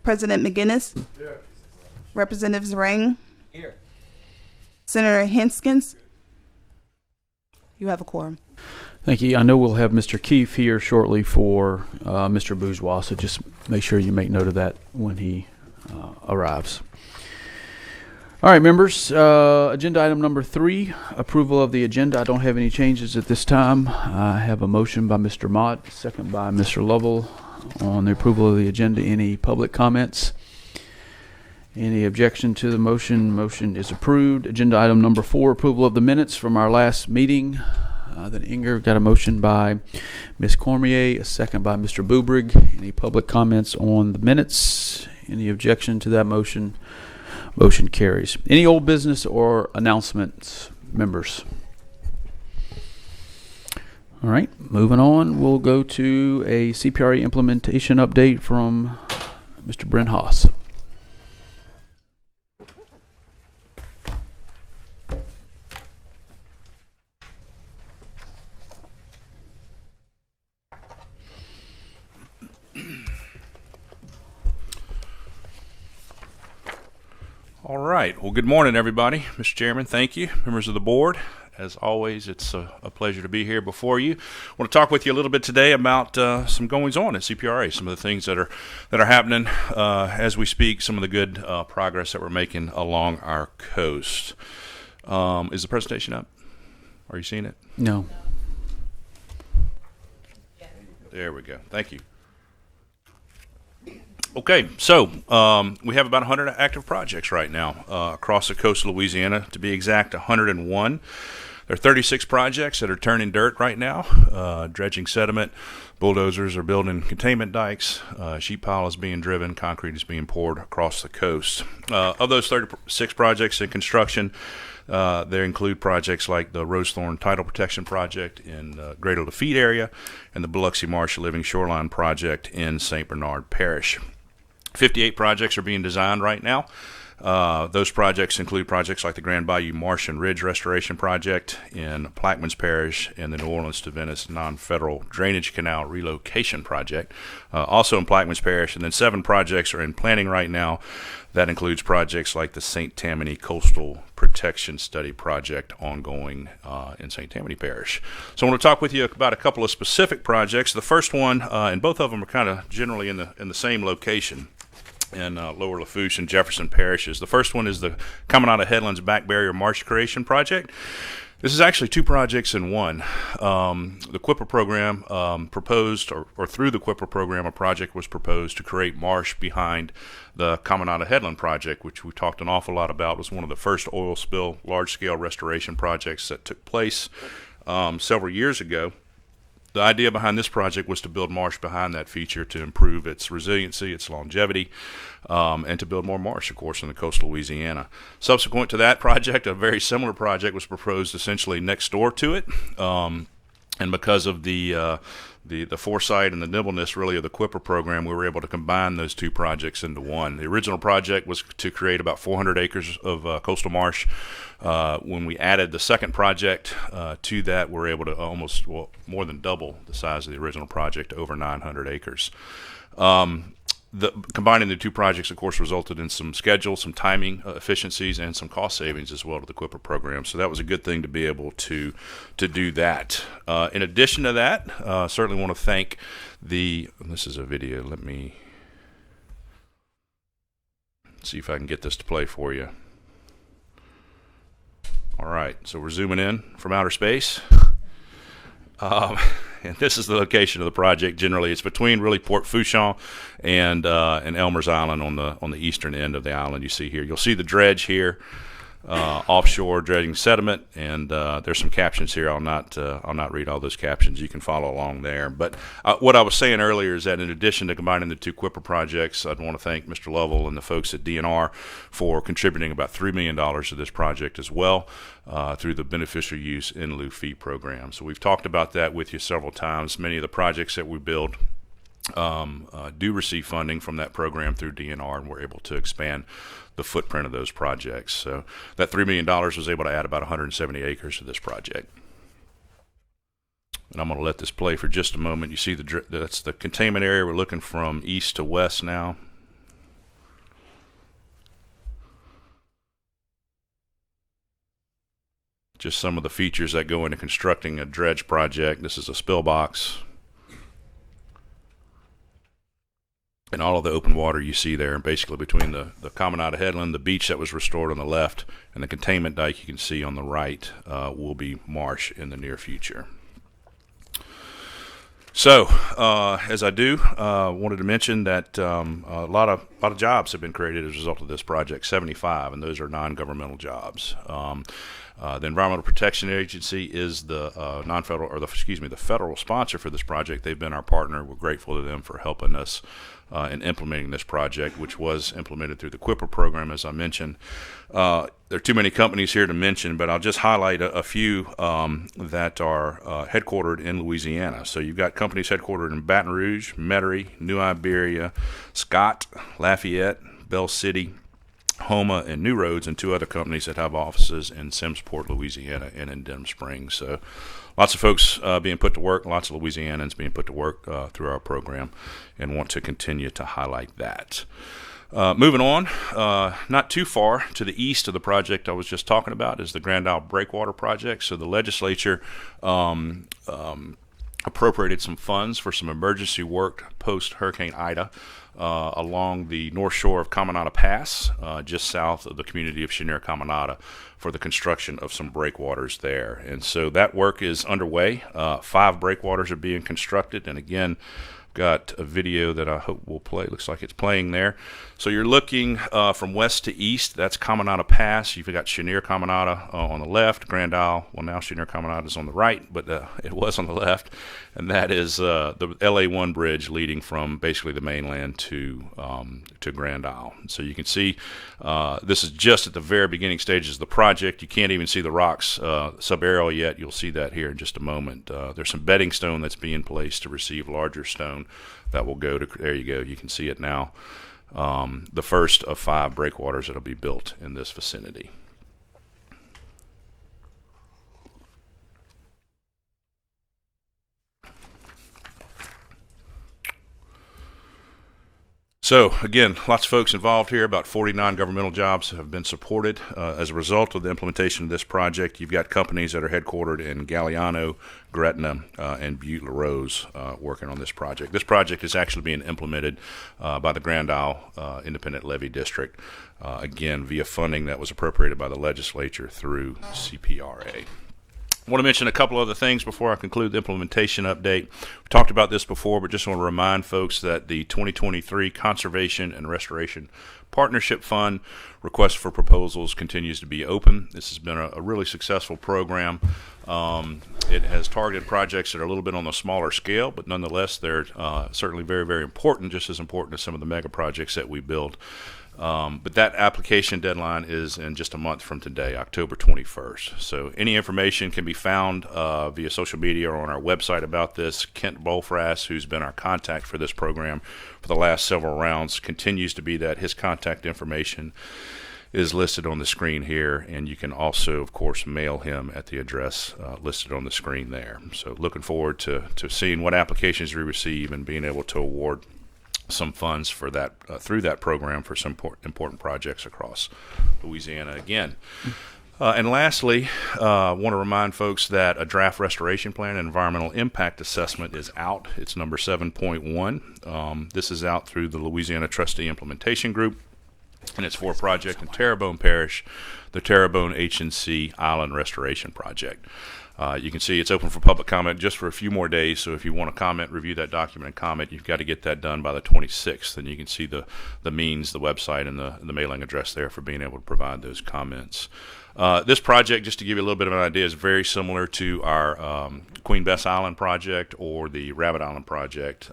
President McGinnis. Here. Representatives Ring. Here. Senator Henskins. You have a quorum. Thank you. I know we'll have Mr. Keefe here shortly for Mr. Bourgeois, so just make sure you make note of that when he arrives. All right, members, agenda item number 3, approval of the agenda. I don't have any changes at this time. I have a motion by Mr. Mott, second by Mr. Lovell on the approval of the agenda. Any public comments? Any objection to the motion? Motion is approved. Agenda item number 4, approval of the minutes from our last meeting. Then Inger got a motion by Ms. Cormier, a second by Mr. Bubrig. Any public comments on the minutes? Any objection to that motion? Motion carries. Any old business or announcements, members? All right, moving on. We'll go to a CPRA implementation update from Mr. Brent Haas. All right. Well, good morning, everybody. Mr. Chairman, thank you. Members of the board, as always, it's a pleasure to be here before you. I want to talk with you a little bit today about some goings on at CPRA, some of the things that are happening as we speak, some of the good progress that we're making along our coast. Is the presentation up? Are you seeing it? No. There we go. Thank you. Okay, so we have about 100 active projects right now across the coast of Louisiana. To be exact, 101. There are 36 projects that are turning dirt right now, dredging sediment. Bulldozers are building containment dikes. Sheet pile is being driven. Concrete is being poured across the coast. Of those 36 projects in construction, there include projects like the Rosethorn Tidal Protection Project in the Greater Lafitte area and the Biloxi Marsh Living Shoreline Project in St. Bernard Parish. 58 projects are being designed right now. Those projects include projects like the Grand Bayou Marsh and Ridge Restoration Project in Plaquemines Parish and the New Orleans to Venice Non-Federal Drainage Canal Relocation Project, also in Plaquemines Parish. And then 7 projects are in planning right now. That includes projects like the St. Tammany Coastal Protection Study Project ongoing in St. Tammany Parish. So I want to talk with you about a couple of specific projects. The first one, and both of them are kind of generally in the same location in Lower Lafourche and Jefferson parishes. The first one is the Caminada Headlands Back Barrier Marsh Creation Project. This is actually 2 projects in one. The QIPRA program proposed, or through the QIPRA program, a project was proposed to create marsh behind the Caminada Headland project, which we talked an awful lot about. It was one of the first oil spill large-scale restoration projects that took place several years ago. The idea behind this project was to build marsh behind that feature to improve its resiliency, its longevity, and to build more marsh, of course, in the coastal Louisiana. Subsequent to that project, a very similar project was proposed essentially next door to it. And because of the foresight and the nimbleness, really, of the QIPRA program, we were able to combine those 2 projects into one. The original project was to create about 400 acres of coastal marsh. When we added the second project to that, we're able to more than double the size of the original project to over 900 acres. Combining the 2 projects, of course, resulted in some schedule, some timing efficiencies, and some cost savings as well to the QIPRA program. So that was a good thing to be able to do that. In addition to that, certainly want to thank this is a video. Let me see if I can get this to play for you. All right, so we're zooming in from outer space. And this is the location of the project. Generally, it's between really Port Fouchon and Elmer's Island on the eastern end of the island. You see here, you'll see the dredge here, offshore dredging sediment, and there's some captions here. I'll not read all those captions. You can follow along there. But what I was saying earlier is that in addition to combining the 2 QIPRA projects, I'd want to thank Mr. Lovell and the folks at DNR for contributing about $3 million to this project as well through the beneficial use in lieu fee program. So we've talked about that with you several times. Many of the projects that we build do receive funding from that program through DNR, and we're able to expand the footprint of those projects. So that $3 million was able to add about 170 acres to this project. And I'm going to let this play for just a moment. You see that's the containment area. We're looking from east to west now. just some of the features that go into constructing a dredge project. This is a spill box. And all of the open water you see there, and basically between the Caminada headland, the beach that was restored on the left, and the containment dike you can see on the right, will be marsh in the near future. So, as I do, wanted to mention that a lot of jobs have been created as a result of this project, 75, and those are non-governmental jobs. The Environmental Protection Agency is the the federal sponsor for this project. They've been our partner. We're grateful to them for helping us in implementing this project, which was implemented through the CPRA program, as I mentioned. There are too many companies here to mention, but I'll just highlight a few that are headquartered in Louisiana. So you've got companies headquartered in Baton Rouge, Metairie, New Iberia, Scott, Lafayette, Bell City, Homa, and New Roads, and 2 other companies that have offices in Simmsport, Louisiana, and in Denham Springs. So lots of folks being put to work, lots of Louisianans being put to work through our program, and want to continue to highlight that. Moving on, not too far to the east of the project I was just talking about is the Grand Isle Breakwater Project. So the legislature appropriated some funds for some emergency work post-Hurricane Ida along the north shore of Caminada Pass, just south of the community of Cheniere Caminada, for the construction of some breakwaters there. And so that work is underway. 5 breakwaters are being constructed, and again, got a video that I hope will play. Looks like it's playing there. So you're looking from west to east. That's Caminada Pass. You've got Cheniere Caminada on the left, Grand Isle. Well, now Cheniere Caminada is on the right, but it was on the left. And that is the LA1 bridge leading from basically the mainland to Grand Isle. So you can see this is just at the very beginning stages of the project. You can't even see the rocks subaerial yet. You'll see that here in just a moment. There's some bedding stone that's being placed to receive larger stone that will go to, there you go, you can see it now. The first of 5 breakwaters that will be built in this vicinity. So, again, lots of folks involved here. About 40 non-governmental jobs have been supported as a result of the implementation of this project. You've got companies that are headquartered in Galliano, Gretna, and Butte-La Rose working on this project. This project is actually being implemented by the Grand Isle Independent Levy District, again, via funding that was appropriated by the legislature through CPRA. I want to mention a couple other things before I conclude the implementation update. We talked about this before, but just want to remind folks that the 2023 Conservation and Restoration Partnership Fund request for proposals continues to be open. This has been a really successful program. It has targeted projects that are a little bit on the smaller scale, but nonetheless, they're certainly very, very important, just as important as some of the mega projects that we build. But that application deadline is in just a month from today, October 21st. So any information can be found via social media or on our website about this. Kent Bolfras, who's been our contact for this program for the last several rounds, continues to be that. His contact information is listed on the screen here, and you can also, of course, mail him at the address listed on the screen there. So looking forward to seeing what applications we receive and being able to award some funds for that through that program for some important projects across Louisiana again. And lastly, I want to remind folks that a draft restoration plan and environmental impact assessment is out. It's number 7.1. This is out through the Louisiana Trustee Implementation Group, and it's for a project in Terrebonne Parish, the Terrebonne H&C Island Restoration Project. You can see it's open for public comment just for a few more days, so if you want to comment, review that document and comment, you've got to get that done by the 26th, and you can see the means, the website, and the mailing address there for being able to provide those comments. This project, just to give you a little bit of an idea, is very similar to our Queen Bess Island project or the Rabbit Island project.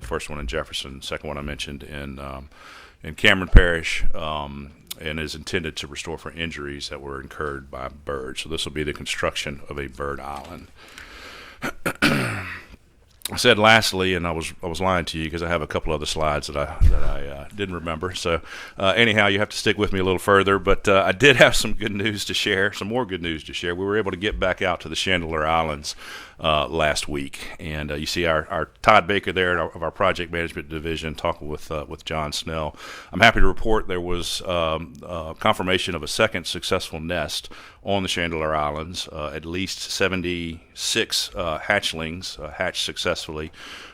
First one in Jefferson, second one I mentioned in Cameron Parish, and is intended to restore for injuries that were incurred by birds. So this will be the construction of a bird island. I said lastly, and I was lying to you because I have a couple other slides that I didn't remember. So anyhow, you have to stick with me a little further. But I did have some good news to share, some more good news to share. We were able to get back out to the Chandeleur Islands last week. And you see our Todd Baker there of our project management division talking with John Snell. I'm happy to report there was confirmation of a second successful nest on the Chandeleur Islands. At least 76 hatchlings hatched successfully,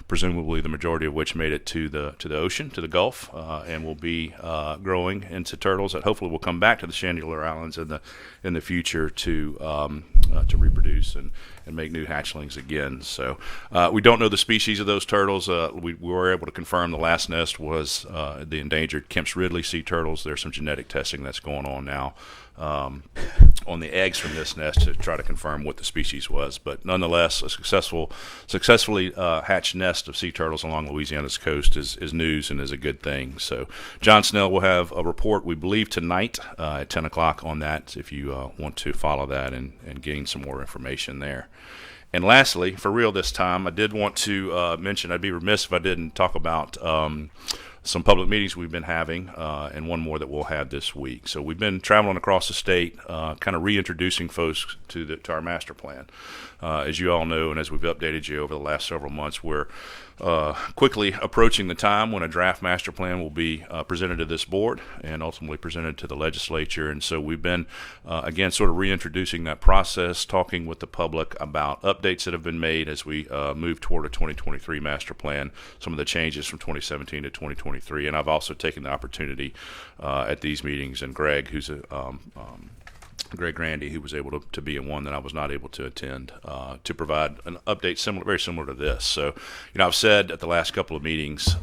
presumably the majority of which made it to the ocean, to the Gulf, and will be growing into turtles that hopefully will come back to the Chandeleur Islands in the future to reproduce and make new hatchlings again. So we don't know the species of those turtles. We were able to confirm the last nest was the endangered Kemp's Ridley sea turtles. There's some genetic testing that's going on now on the eggs from this nest to try to confirm what the species was. But nonetheless, a successfully hatched nest of sea turtles along Louisiana's coast is news and is a good thing. So John Snell will have a report, we believe, tonight at 10 o'clock on that if you want to follow that and gain some more information there. And lastly, for real this time, I did want to mention, I'd be remiss if I didn't talk about some public meetings we've been having, and one more that we'll have this week. So we've been traveling across the state, kind of reintroducing folks to our master plan. As you all know, and as we've updated you over the last several months, we're quickly approaching the time when a draft master plan will be presented to this board and ultimately presented to the legislature. And so we've been, again, sort of reintroducing that process, talking with the public about updates that have been made as we move toward a 2023 master plan, some of the changes from 2017 to 2023. And I've also taken the opportunity at these meetings, and Greg, who's Greg Grandy, who was able to be in one that I was not able to attend, to provide an update very similar to this. So, I've said at the last couple of meetings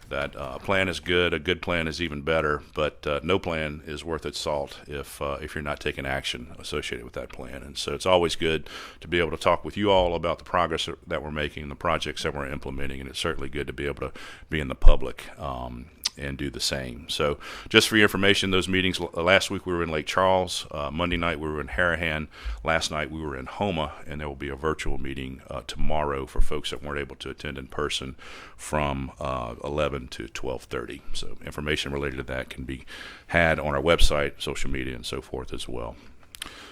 that a plan is good, a good plan is even better, but no plan is worth its salt if you're not taking action associated with that plan. And so it's always good to be able to talk with you all about the progress that we're making and the projects that we're implementing, and it's certainly good to be able to be in the public and do the same. So just for your information, those meetings, last week we were in Lake Charles, Monday night we were in Harahan, last night we were in Houma, and there will be a virtual meeting tomorrow for folks that weren't able to attend in person from 11 to 12:30. So information related to that can be had on our website, social media, and so forth as well.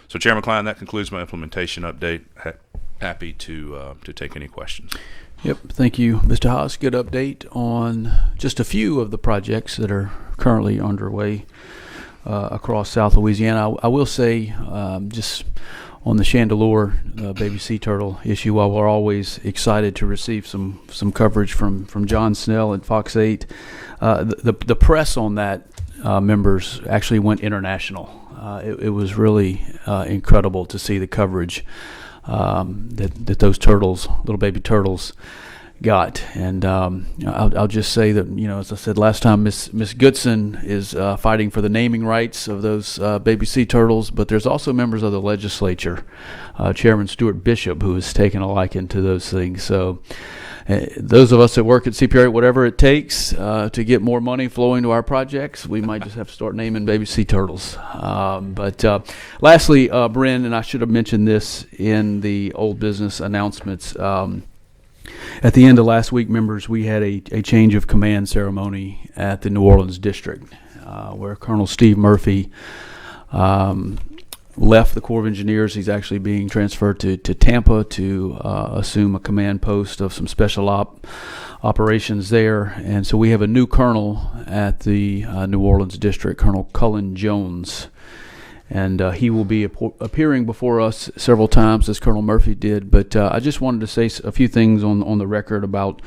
So Chairman Klein, that concludes my implementation update. Happy to take any questions. Yep, thank you, Mr. Haas. Good update on just a few of the projects that are currently underway across South Louisiana. I will say, just on the Chandeleur baby sea turtle issue, while we're always excited to receive some coverage from John Snell and Fox 8, the press on that, members, actually went international. It was really incredible to see the coverage that those turtles, little baby turtles, got. And I'll just say that, as I said last time, Miss Goodson is fighting for the naming rights of those baby sea turtles, but there's also members of the legislature, Chairman Stuart Bishop, who has taken a liking to those things. So those of us that work at CPRA, whatever it takes to get more money flowing to our projects, we might just have to start naming baby sea turtles. But lastly, Bryn, and I should have mentioned this in the old business announcements, at the end of last week, members, we had a change of command ceremony at the New Orleans district where Colonel Steve Murphy left the Corps of Engineers. He's actually being transferred to Tampa to assume a command post of some special operations there. And so we have a new colonel at the New Orleans district, Colonel Cullen Jones. And he will be appearing before us several times, as Colonel Murphy did. But I just wanted to say a few things on the record about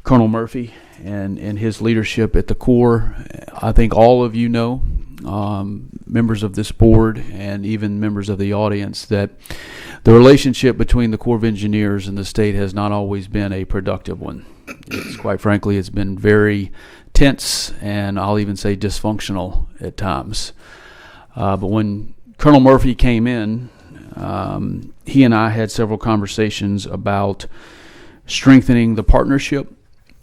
Colonel Murphy and his leadership at the Corps. I think all of you know, members of this board and even members of the audience, that the relationship between the Corps of Engineers and the state has not always been a productive one. Quite frankly, it's been very tense, and I'll even say dysfunctional at times. But when Colonel Murphy came in, he and I had several conversations about strengthening the partnership,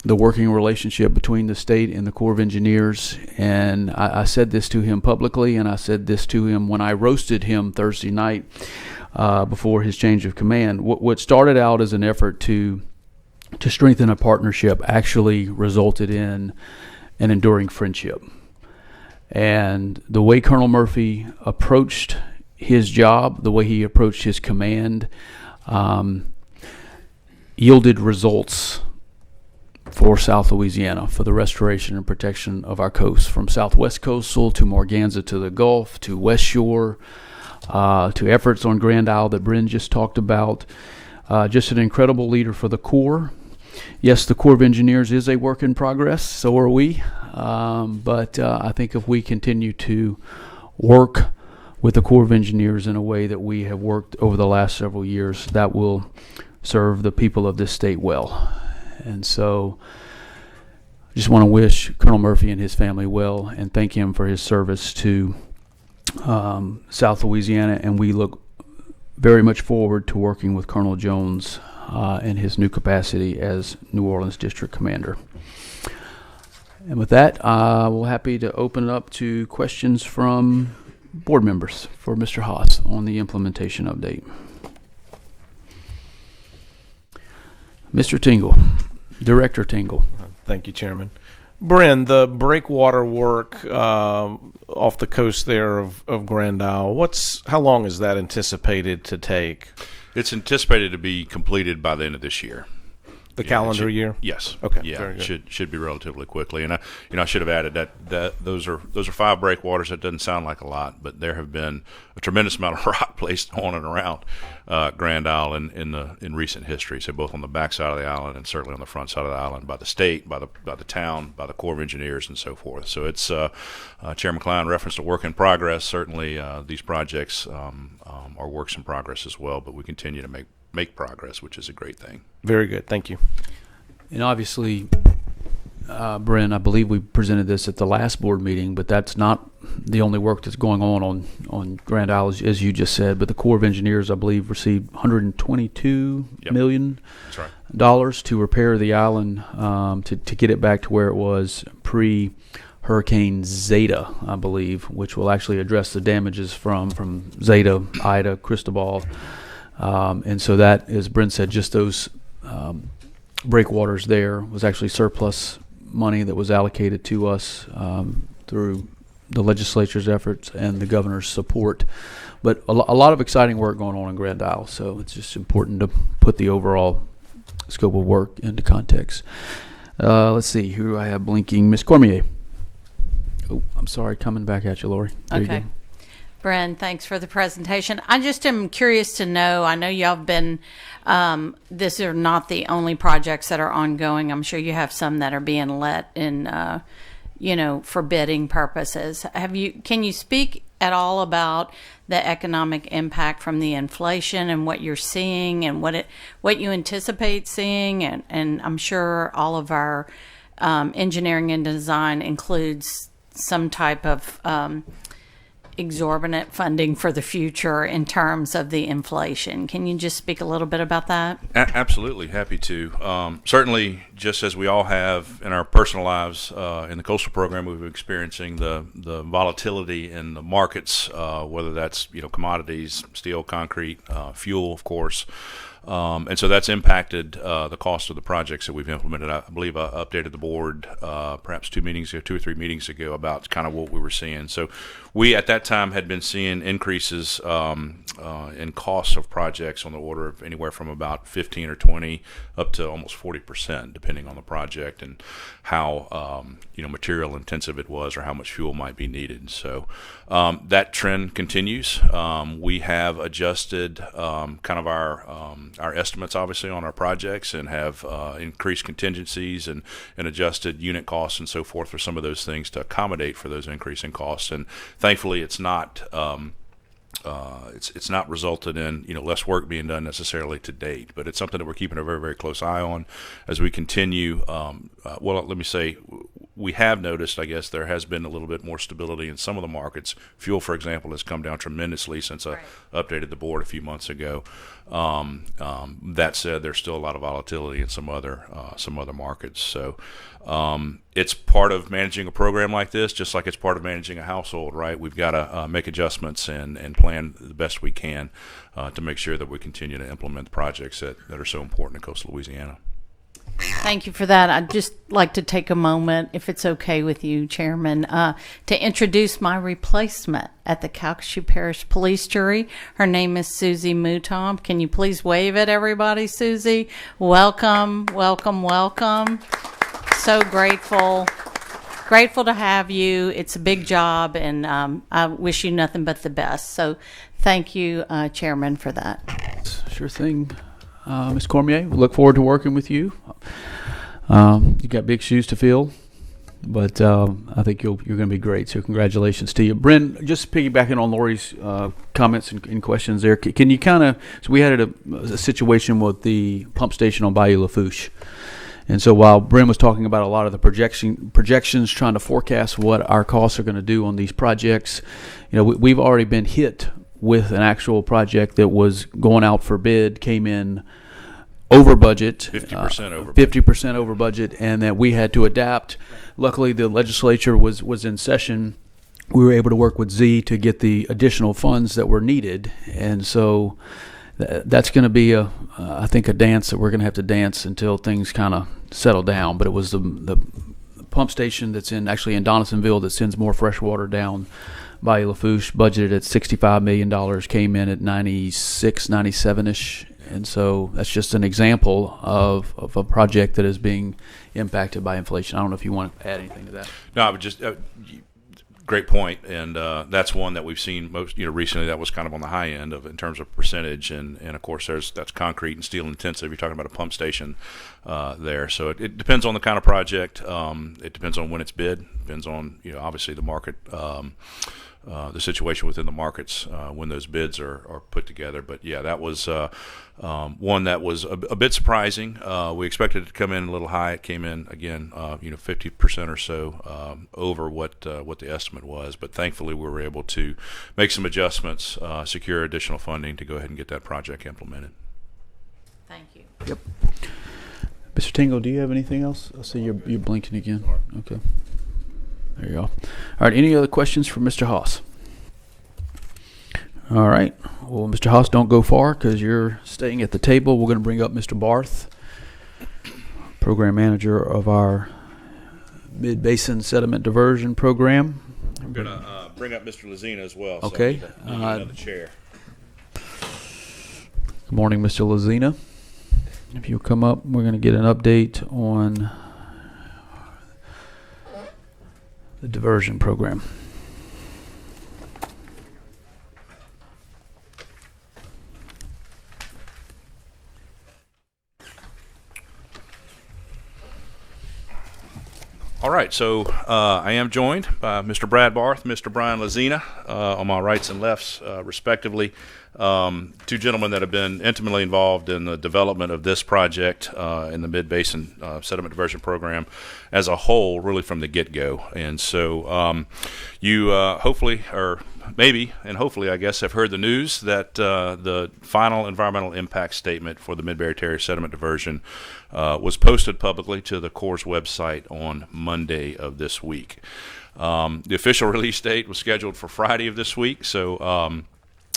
the working relationship between the state and the Corps of Engineers. And I said this to him publicly, and I said this to him when I roasted him Thursday night before his change of command. What started out as an effort to strengthen a partnership actually resulted in an enduring friendship. And the way Colonel Murphy approached his job, the way he approached his command, yielded results for South Louisiana for the restoration and protection of our coast, from Southwest Coastal to Morganza to the Gulf to West Shore, to efforts on Grand Isle that Bryn just talked about. Just an incredible leader for the Corps. Yes, the Corps of Engineers is a work in progress, so are we. But I think if we continue to work with the Corps of Engineers in a way that we have worked over the last several years, that will serve the people of this state well. And so I just want to wish Colonel Murphy and his family well and thank him for his service to South Louisiana, and we look very much forward to working with Colonel Jones in his new capacity as New Orleans District Commander. And with that, we're happy to open it up to questions from board members for Mr. Haas on the implementation update. Mr. Tingle, Director Tingle. Thank you, Chairman. Bryn, the breakwater work off the coast there of Grand Isle, how long is that anticipated to take? It's anticipated to be completed by the end of this year. The calendar year? Yes. Okay. Yeah, Very good. should be relatively quickly. And I should have added that those are 5 breakwaters. That doesn't sound like a lot, but there have been a tremendous amount of rock placed on and around Grand Isle in recent history. So both on the back side of the island and certainly on the front side of the island, by the state, by the town, by the Corps of Engineers, and so forth. So it's Chairman Klein referenced a work in progress. Certainly these projects are works in progress as well, but we continue to make progress, which is a great thing. Very good. Thank you. And obviously, Bryn, I believe we presented this at the last board meeting, but that's not the only work that's going on Grand Isle, as you just said. But the Corps of Engineers, I believe, received $122 million That's right. to repair the island, to get it back to where it was pre-Hurricane Zeta, I believe, which will actually address the damages from Zeta, Ida, Cristobal. And so that, as Bryn said, just those breakwaters there was actually surplus money that was allocated to us through the legislature's efforts and the governor's support. But a lot of exciting work going on in Grand Isle, so it's just important to put the overall scope of work into context. Let's see, who do I have blinking? Ms. Cormier. Oh, I'm sorry, coming back at you, Lori. There you Okay. go. Bren, thanks for the presentation. I just am curious to know, I know y'all have been, these are not the only projects that are ongoing. I'm sure you have some that are being let in, for bidding purposes. Can you speak at all about the economic impact from the inflation and what you're seeing and what you anticipate seeing? And I'm sure all of our engineering and design includes some type of exorbitant funding for the future in terms of the inflation. Can you just speak a little bit about that? Absolutely, happy to. Certainly, just as we all have in our personal lives, in the coastal program, we've been experiencing the volatility in the markets, whether that's commodities, steel, concrete, fuel, of course. And so that's impacted the cost of the projects that we've implemented. I believe I updated the board perhaps 2 or 3 meetings ago about kind of what we were seeing. So we at that time had been seeing increases in costs of projects on the order of anywhere from about 15 or 20 up to almost 40%, depending on the project and how material intensive it was or how much fuel might be needed. So that trend continues. We have adjusted kind of our estimates, obviously, on our projects and have increased contingencies and adjusted unit costs and so forth for some of those things to accommodate for those increasing costs. And thankfully, it's not resulted in less work being done necessarily to date, but it's something that we're keeping a very, very close eye on as we continue. Let me say, we have noticed, I guess, there has been a little bit more stability in some of the markets. Fuel, for example, has come down tremendously since I updated the board a few months ago. That said, there's still a lot of volatility in some other markets. So it's part of managing a program like this, just like it's part of managing a household, right? We've got to make adjustments and plan the best we can to make sure that we continue to implement the projects that are so important in coastal Louisiana. Thank you for that. I'd just like to take a moment, if it's okay with you, Chairman, to introduce my replacement at the Calcasieu Parish Police Jury. Her name is Susie Mouton. Can you please wave at everybody, Susie? Welcome, welcome, welcome. So grateful to have you. It's a big job, and I wish you nothing but the best. So thank you, Chairman, for that. Sure thing. Ms. Cormier, we look forward to working with you. You got big shoes to fill, but I think you're going to be great. So congratulations to you. Bryn, just piggybacking on Lori's comments and questions there, can you kind of, so we had a situation with the pump station on Bayou Lafourche. And so while Bryn was talking about a lot of the projections, trying to forecast what our costs are going to do on these projects, we've already been hit with an actual project that was going out for bid, came in over budget, 50% over 50% over budget, and that we had to adapt. Luckily, the legislature was in session. We were able to work with Z to get the additional funds that were needed, and so that's going to be I think a dance that we're going to have to dance until things kind of settle down. But it was the pump station that's actually in Donaldsonville that sends more fresh water down Bayou Lafourche, budgeted at $65 million, came in at 96, 97-ish. And so that's just an example of a project that is being impacted by inflation. I don't know if you want to add anything to that. No, I would just great point, and that's one that we've seen most recently. That was kind of on the high end in terms of percentage, and of course that's concrete and steel intensive. You're talking about a pump station there, so it depends on the kind of project. It depends on when it's bid. Depends on obviously the market. The situation within the markets when those bids are put together. But yeah, that was one that was a bit surprising. We expected it to come in a little high. It came in again, 50% or so over what the estimate was. But thankfully, we were able to make some adjustments, secure additional funding to go ahead and get that project implemented. Thank you. Yep. Mr. Tingle, do you have anything else? I see you're blinking again. Okay. There you go. All right. Any other questions for Mr. Haas? All right. Well, Mr. Haas, don't go far because you're staying at the table. We're going to bring up Mr. Barth, program manager of our Mid-Basin Sediment Diversion Program. I'm going to bring up Mr. Lazina as well. Okay. So I need another chair. Good morning, Mr. Lazina. If you'll come up, we're going to get an update on the diversion program. All right, so I am joined by Mr. Brad Barth, Mr. Brian Lazina, on my rights and lefts, respectively. Two gentlemen that have been intimately involved in the development of this project in the Mid-Basin Sediment Diversion Program as a whole, really from the get-go. And so you hopefully, or maybe, and hopefully, I guess, have heard the news that the final environmental impact statement for the Mid-Barry Sediment Diversion was posted publicly to the Corps' website on Monday of this week. The official release date was scheduled for Friday of this week, so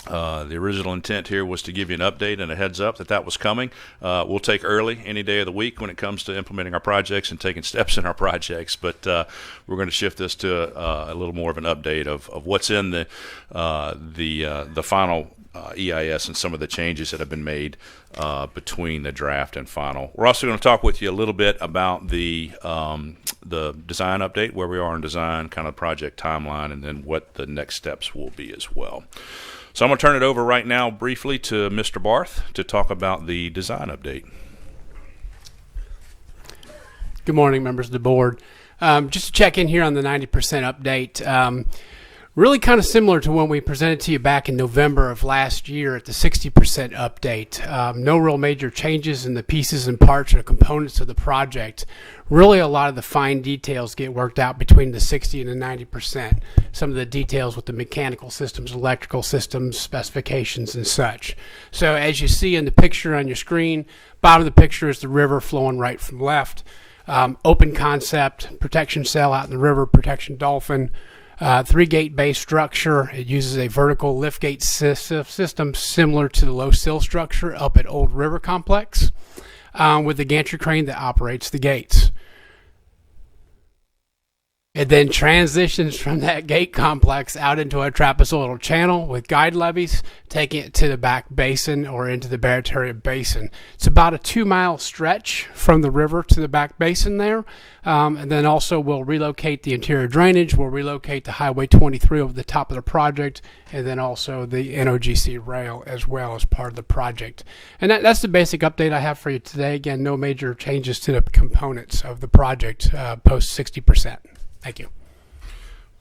the original intent here was to give you an update and a heads up that was coming. We'll take early any day of the week when it comes to implementing our projects and taking steps in our projects, but we're going to shift this to a little more of an update of what's in the final EIS and some of the changes that have been made between the draft and final. We're also going to talk with you a little bit about the design update, where we are in design, kind of project timeline, and then what the next steps will be as well. So I'm going to turn it over right now briefly to Mr. Barth to talk about the design update. Good morning, members of the board. Just to check in here on the 90% update. Really kind of similar to when we presented to you back in November of last year at the 60% update. No real major changes in the pieces and parts or components of the project. Really a lot of the fine details get worked out between the 60 and the 90%. Some of the details with the mechanical systems, electrical systems, specifications, and such. So as you see in the picture on your screen, bottom of the picture is the river flowing right from left. Open concept, protection cell out in the river, protection dolphin. 3-gate base structure. It uses a vertical liftgate system similar to the low sill structure up at Old River Complex. with the gantry crane that operates the gates. It then transitions from that gate complex out into a trapezoidal channel with guide levees, taking it to the back basin or into the Barataria Basin. It's about a 2-mile stretch from the river to the back basin there. And then also we'll relocate the interior drainage. We'll relocate the Highway 23 over the top of the project, and then also the NOGC rail as well as part of the project. And that's the basic update I have for you today. Again, no major changes to the components of the project post 60%. Thank you.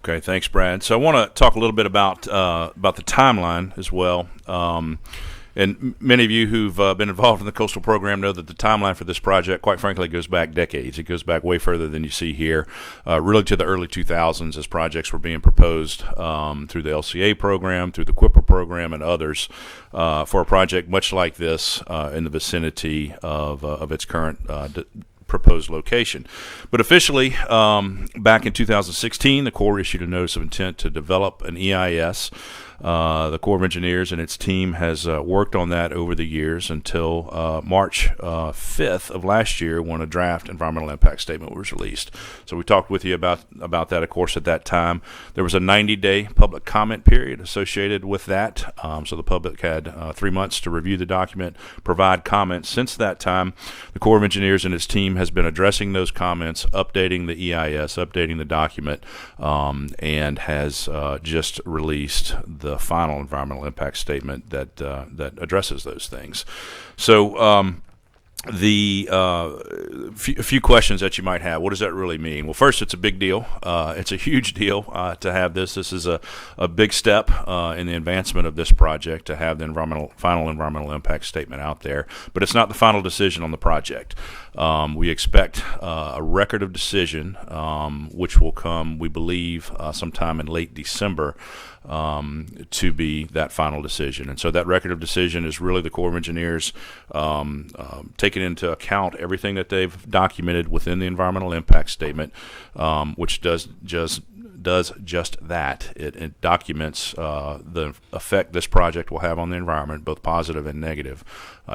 Okay, thanks, Brad. So I want to talk a little bit about the timeline as well. And many of you who've been involved in the coastal program know that the timeline for this project, quite frankly, goes back decades. It goes back way further than you see here, really to the early 2000s as projects were being proposed through the LCA program, through the CPRA program, and others for a project much like this in the vicinity of its current proposed location. But officially, back in 2016, the Corps issued a notice of intent to develop an EIS. The Corps of Engineers and its team has worked on that over the years until March 5th of last year, when a draft environmental impact statement was released. So we talked with you about that. Of course, at that time, there was a 90-day public comment period associated with that. So the public had 3 months to review the document, provide comments. Since that time, the Corps of Engineers and its team has been addressing those comments, updating the EIS, updating the document, and has just released the final environmental impact statement that addresses those things. So a few questions that you might have. What does that really mean? Well, first, it's a big deal. It's a huge deal to have this. This is a big step in the advancement of this project to have the final environmental impact statement out there. But it's not the final decision on the project. We expect a record of decision, which will come, we believe, sometime in late December, to be that final decision. And so that record of decision is really the Corps of Engineers taking into account everything that they've documented within the environmental impact statement, which does just that. It documents the effect this project will have on the environment, both positive and negative.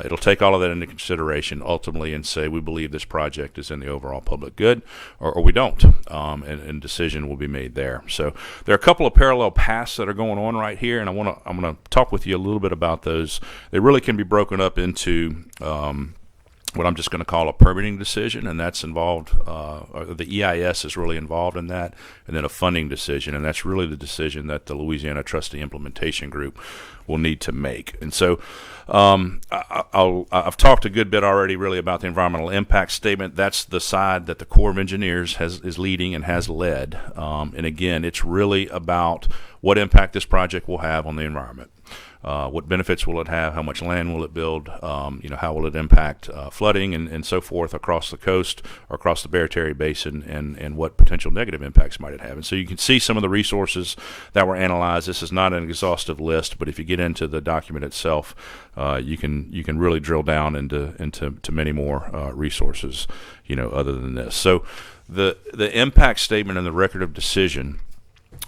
It'll take all of that into consideration ultimately and say we believe this project is in the overall public good, or we don't, and decision will be made there. So there are a couple of parallel paths that are going on right here, and I'm going to talk with you a little bit about those. They really can be broken up into what I'm just going to call a permitting decision, and that's involved, the EIS is really involved in that, and then a funding decision, and that's really the decision that the Louisiana Trustee Implementation Group will need to make. And so I've talked a good bit already really about the environmental impact statement. That's the side that the Corps of Engineers is leading and has led. And again, it's really about what impact this project will have on the environment. What benefits will it have? How much land will it build? How will it impact flooding and so forth across the coast or across the Barataria Basin, and what potential negative impacts might it have? And so you can see some of the resources that were analyzed. This is not an exhaustive list, but if you get into the document itself, you can really drill down into many more resources, other than this. So the impact statement and the record of decision,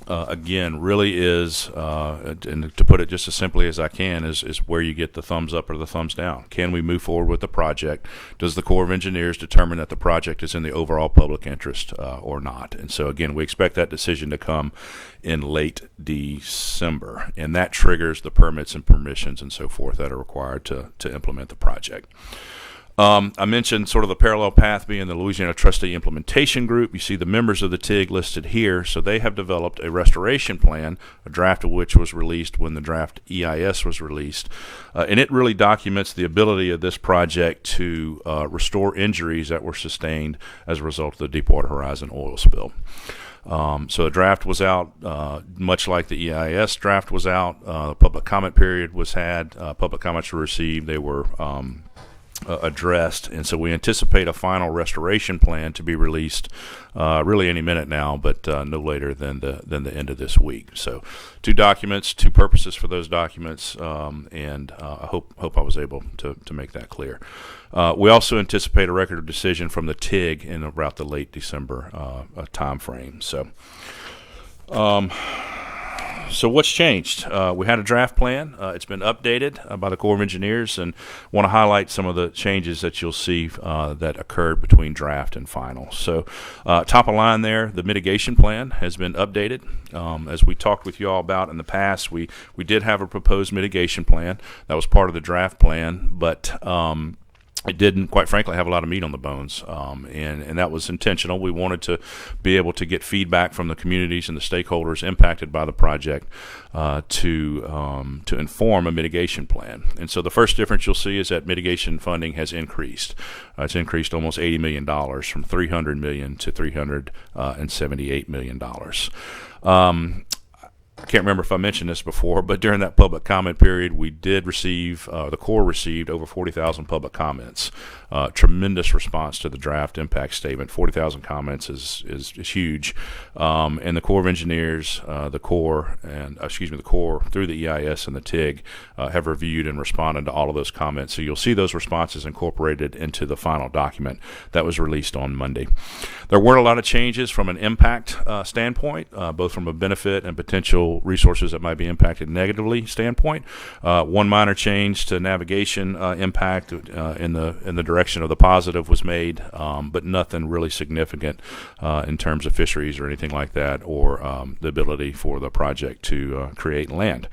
again, really is, and to put it just as simply as I can, is where you get the thumbs up or the thumbs down. Can we move forward with the project? Does the Corps of Engineers determine that the project is in the overall public interest or not? And so, again, we expect that decision to come in late December, and that triggers the permits and permissions and so forth that are required to implement the project. I mentioned sort of the parallel path being the Louisiana Trustee Implementation Group. You see the members of the TIG listed here. So they have developed a restoration plan, a draft of which was released when the draft EIS was released. And it really documents the ability of this project to restore injuries that were sustained as a result of the Deepwater Horizon oil spill. So the draft was out, much like the EIS draft was out. The public comment period was had. Public comments were received. They were addressed, and so we anticipate a final restoration plan to be released really any minute now, but no later than the end of this week. So 2 documents, 2 purposes for those documents, and I hope I was able to make that clear. We also anticipate a record of decision from the TIG in about the late December time frame. So So what's changed? We had a draft plan. It's been updated by the Corps of Engineers, and want to highlight some of the changes that you'll see that occurred between draft and final. So top of line there, the mitigation plan has been updated. As we talked with you all about in the past, we did have a proposed mitigation plan that was part of the draft plan, but it didn't, quite frankly, have a lot of meat on the bones, and that was intentional. We wanted to be able to get feedback from the communities and the stakeholders impacted by the project to inform a mitigation plan. And so the first difference you'll see is that mitigation funding has increased. It's increased almost $80 million from $300 million to $378 million. I can't remember if I mentioned this before, but during that public comment period, we did receive, the Corps received over 40,000 public comments. Tremendous response to the draft impact statement. 40,000 comments is huge. And the Corps of Engineers, the Corps through the EIS and the TIG have reviewed and responded to all of those comments. So you'll see those responses incorporated into the final document that was released on Monday. There weren't a lot of changes from an impact standpoint, both from a benefit and potential resources that might be impacted negatively standpoint. One minor change to navigation impact in the direction of the positive was made, but nothing really significant in terms of fisheries or anything like that, or the ability for the project to create land.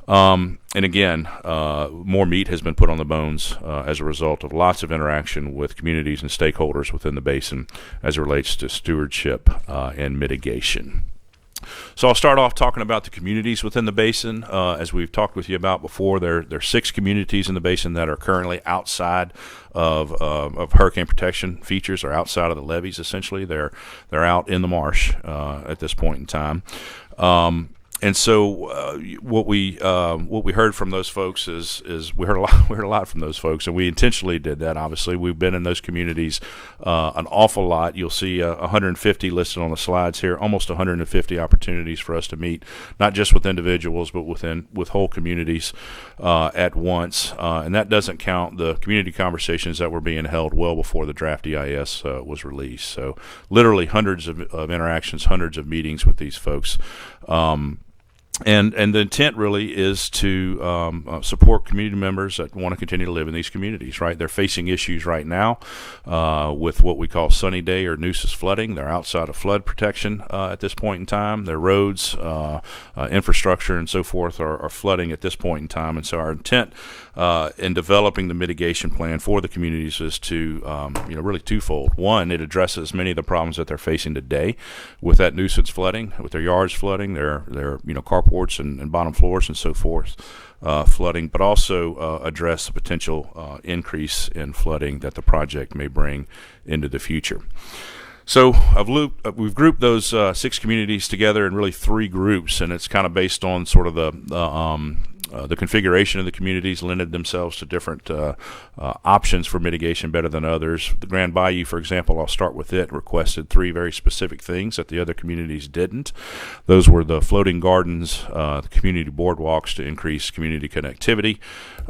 And again, more meat has been put on the bones as a result of lots of interaction with communities and stakeholders within the basin as it relates to stewardship and mitigation. So I'll start off talking about the communities within the basin. As we've talked with you about before, there are 6 communities in the basin that are currently outside of hurricane protection features, or outside of the levees. Essentially, they're out in the marsh at this point in time. And so what we heard from those folks is we heard a lot from those folks, and we intentionally did that. Obviously, we've been in those communities an awful lot. You'll see 150 listed on the slides here, almost 150 opportunities for us to meet, not just with individuals, but with whole communities at once. And that doesn't count the community conversations that were being held well before the draft EIS was released. So literally hundreds of interactions, hundreds of meetings with these folks. And the intent really is to support community members that want to continue to live in these communities, right? They're facing issues right now with what we call sunny day or nuisance flooding. They're outside of flood protection at this point in time. Their roads, infrastructure, and so forth are flooding at this point in time. And so our intent in developing the mitigation plan for the communities is to, really twofold. One, it addresses many of the problems that they're facing today with that nuisance flooding, with their yards flooding, their carports and bottom floors and so forth flooding, but also address the potential increase in flooding that the project may bring into the future. So we've grouped those 6 communities together in really 3 groups, and it's kind of based on sort of the configuration of the communities lended themselves to different options for mitigation better than others. The Grand Bayou, for example, I'll start with it, requested 3 very specific things that the other communities didn't. Those were the floating gardens, the community boardwalks to increase community connectivity,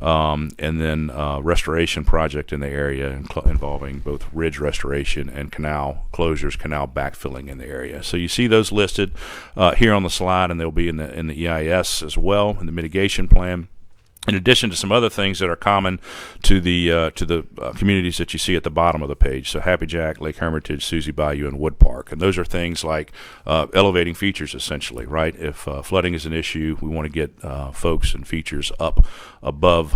and then restoration project in the area involving both ridge restoration and canal closures, canal backfilling in the area. So you see those listed here on the slide, and they'll be in the EIS as well, in the mitigation plan. In addition to some other things that are common to the communities that you see at the bottom of the page, so Happy Jack, Lake Hermitage, Susie Bayou, and Wood Park, and those are things like elevating features, essentially, right? If flooding is an issue, we want to get folks and features up above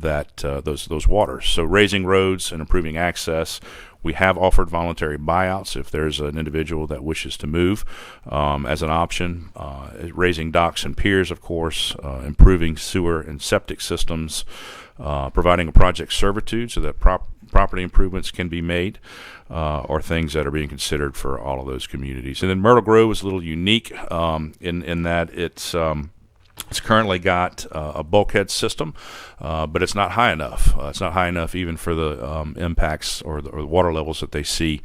those waters. So raising roads and improving access. We have offered voluntary buyouts if there's an individual that wishes to move as an option. Raising docks and piers, of course, improving sewer and septic systems, providing a project servitude so that property improvements can be made, are things that are being considered for all of those communities. And then Myrtle Grove is a little unique in that it's currently got a bulkhead system, but it's not high enough. It's not high enough even for the impacts or the water levels that they see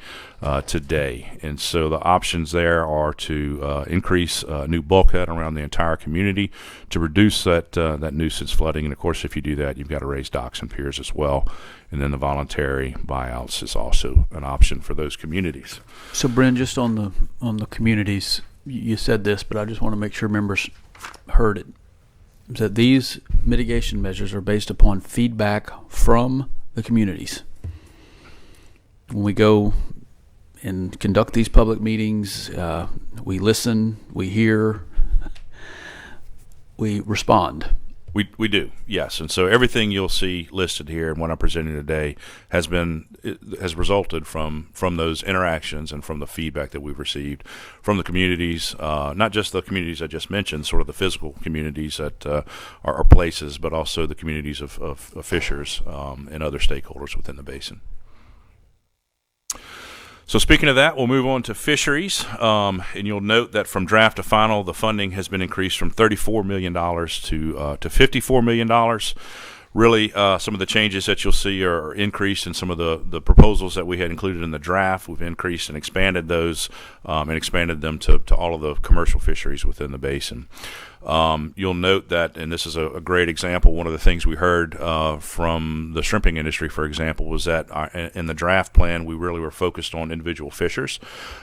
today. And so the options there are to increase new bulkhead around the entire community to reduce that nuisance flooding. And of course, if you do that, you've got to raise docks and piers as well. And then the voluntary buyouts is also an option for those communities. So, Bryn, just on the communities, you said this, but I just want to make sure members heard it, is that these mitigation measures are based upon feedback from the communities. When we go and conduct these public meetings, we listen, we hear, we respond. We do, yes. And so everything you'll see listed here and what I'm presenting today has resulted from those interactions and from the feedback that we've received from the communities, not just the communities I just mentioned, sort of the physical communities that are places, but also the communities of fishers and other stakeholders within the basin. So speaking of that, we'll move on to fisheries, and you'll note that from draft to final, the funding has been increased from $34 million to $54 million. Really, some of the changes that you'll see are increased in some of the proposals that we had included in the draft. We've increased and expanded those and expanded them to all of the commercial fisheries within the basin. You'll note that, and this is a great example, one of the things we heard from the shrimping industry, for example, was that in the draft plan, we really were focused on individual fishers,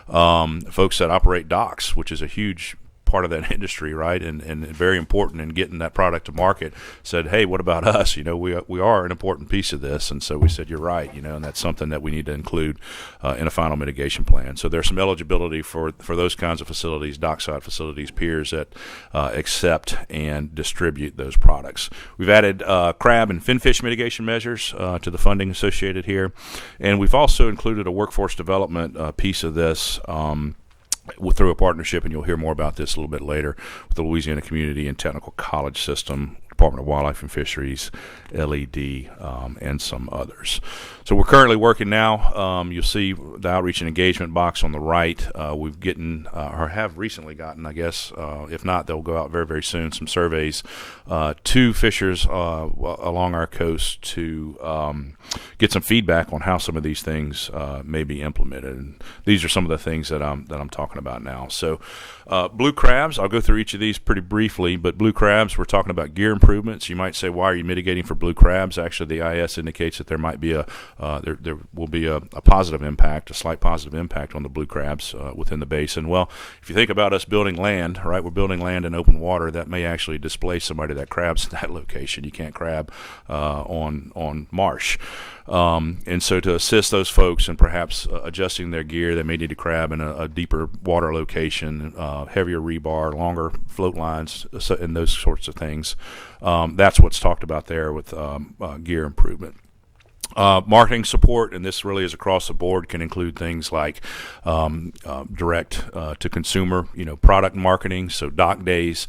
folks that operate docks, which is a huge part of that industry, right, and very important in getting that product to market. Said, hey, what about us? We are an important piece of this, and so we said, you're right, and that's something that we need to include in a final mitigation plan. So there's some eligibility for those kinds of facilities, dockside facilities, piers that accept and distribute those products. We've added crab and finfish mitigation measures to the funding associated here, and we've also included a workforce development piece of this through a partnership, and you'll hear more about this a little bit later, with the Louisiana Community and Technical College System, Department of Wildlife and Fisheries, LED, and some others. So we're currently working now. You'll see the outreach and engagement box on the right. We've gotten, or have recently gotten, I guess, if not, they'll go out very, very soon, some surveys to fishers along our coast to get some feedback on how some of these things may be implemented. And these are some of the things that I'm talking about now. So blue crabs, I'll go through each of these pretty briefly, but blue crabs, we're talking about gear improvements. You might say, why are you mitigating for blue crabs? Actually, the IS indicates that there might be there will be a positive impact, a slight positive impact on the blue crabs within the basin. Well, if you think about us building land, right, we're building land in open water, that may actually displace somebody that crabs in that location. You can't crab on marsh. And so to assist those folks in perhaps adjusting their gear, they may need to crab in a deeper water location, heavier rebar, longer float lines, and those sorts of things. That's what's talked about there with gear improvement. Marketing support, and this really is across the board, can include things like direct to consumer, product marketing. So dock days,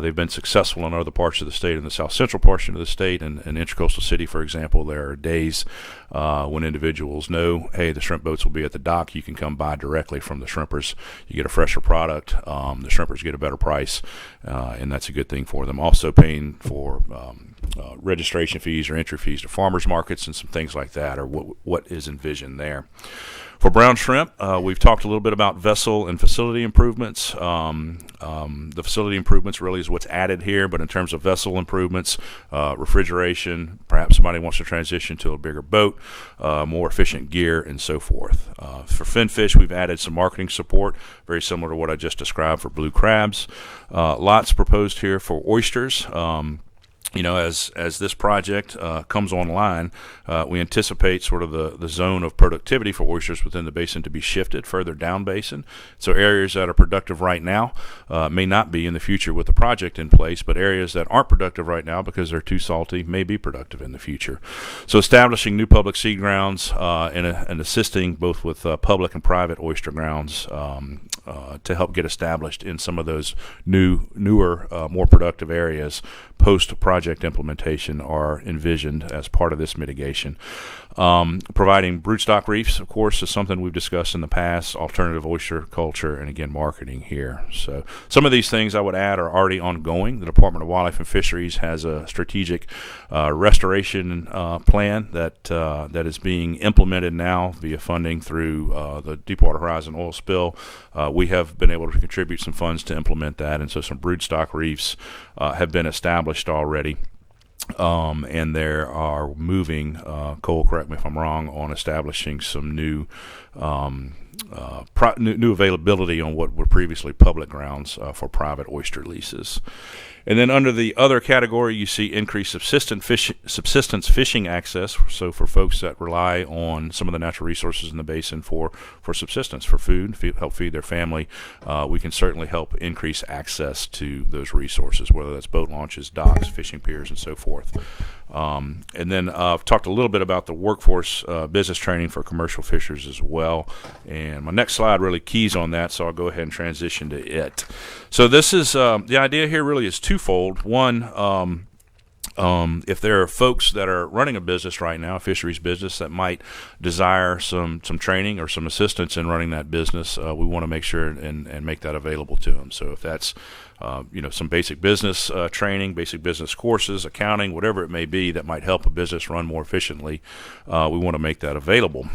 they've been successful in other parts of the state, in the south central portion of the state, and Intracoastal City, for example. There are days when individuals know, hey, the shrimp boats will be at the dock. You can come buy directly from the shrimpers. You get a fresher product. The shrimpers get a better price, and that's a good thing for them. Also paying for registration fees or entry fees to farmers markets and some things like that, or what is envisioned there. For brown shrimp, we've talked a little bit about vessel and facility improvements. The facility improvements really is what's added here, but in terms of vessel improvements, refrigeration, perhaps somebody wants to transition to a bigger boat, more efficient gear, and so forth. For finfish, we've added some marketing support, very similar to what I just described for blue crabs. Lots proposed here for oysters. As this project comes online, we anticipate sort of the zone of productivity for oysters within the basin to be shifted further down basin. So areas that are productive right now may not be in the future with the project in place, but areas that aren't productive right now because they're too salty may be productive in the future. So establishing new public seed grounds and assisting both with public and private oyster grounds to help get established in some of those newer, more productive areas post-project implementation are envisioned as part of this mitigation. Providing broodstock reefs, of course, is something we've discussed in the past, alternative oyster culture, and again, marketing here. So some of these things I would add are already ongoing. The Department of Wildlife and Fisheries has a strategic restoration plan that is being implemented now via funding through the Deepwater Horizon oil spill. We have been able to contribute some funds to implement that, and so some broodstock reefs have been established already. And there are moving, Cole, correct me if I'm wrong, on establishing some new new availability on what were previously public grounds for private oyster leases. And then under the other category, you see increased subsistence fishing access. So for folks that rely on some of the natural resources in the basin for subsistence, for food, help feed their family, we can certainly help increase access to those resources, whether that's boat launches, docks, fishing piers, and so forth. And then I've talked a little bit about the workforce business training for commercial fishers as well. And my next slide really keys on that, so I'll go ahead and transition to it. So this is the idea here really is twofold. One, if there are folks that are running a business right now, a fisheries business, that might desire some training or some assistance in running that business, we want to make sure and make that available to them. So if that's some basic business training, basic business courses, accounting, whatever it may be that might help a business run more efficiently, we want to make that available.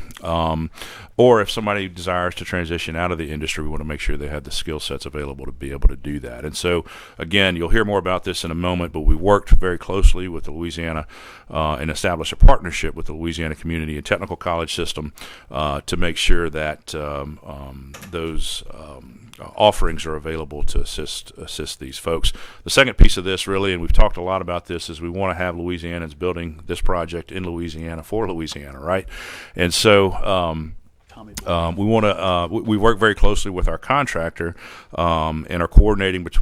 Or if somebody desires to transition out of the industry, we want to make sure they have the skill sets available to be able to do that. And so, again, you'll hear more about this in a moment, but we worked very closely with the Louisiana and established a partnership with the Louisiana Community and Technical College System to make sure that those offerings are available to assist these folks. The second piece of this, really, and we've talked a lot about this, is we want to have Louisianans building this project in Louisiana for Louisiana, right? And so we want to we work very closely with our contractor and are coordinating with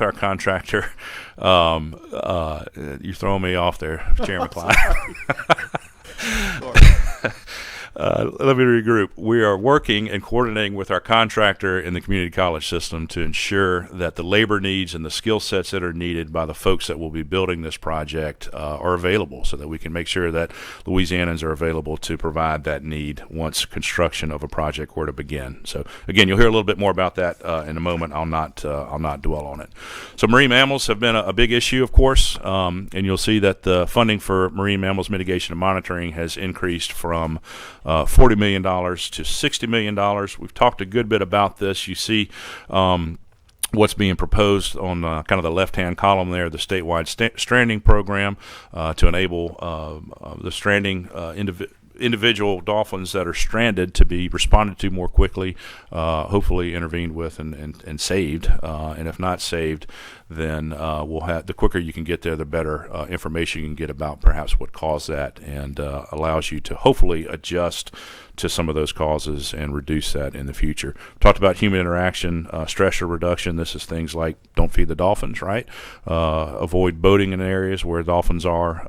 our contractor. You're throwing me off there, Chairman Klein. Let me regroup. We are working and coordinating with our contractor in the community college system to ensure that the labor needs and the skill sets that are needed by the folks that will be building this project are available, so that we can make sure that Louisianans are available to provide that need once construction of a project were to begin. So again, you'll hear a little bit more about that in a moment. I'll not dwell on it. So marine mammals have been a big issue, of course, and you'll see that the funding for marine mammals mitigation and monitoring has increased from $40 million to $60 million. We've talked a good bit about this. You see what's being proposed on kind of the left-hand column there, the statewide stranding program to enable the stranding individual dolphins that are stranded to be responded to more quickly, hopefully intervened with and saved. And if not saved, then we'll have, the quicker you can get there, the better information you can get about perhaps what caused that, and allows you to hopefully adjust to some of those causes and reduce that in the future. Talked about human interaction, stressor reduction. This is things like don't feed the dolphins, right? Avoid boating in areas where dolphins are,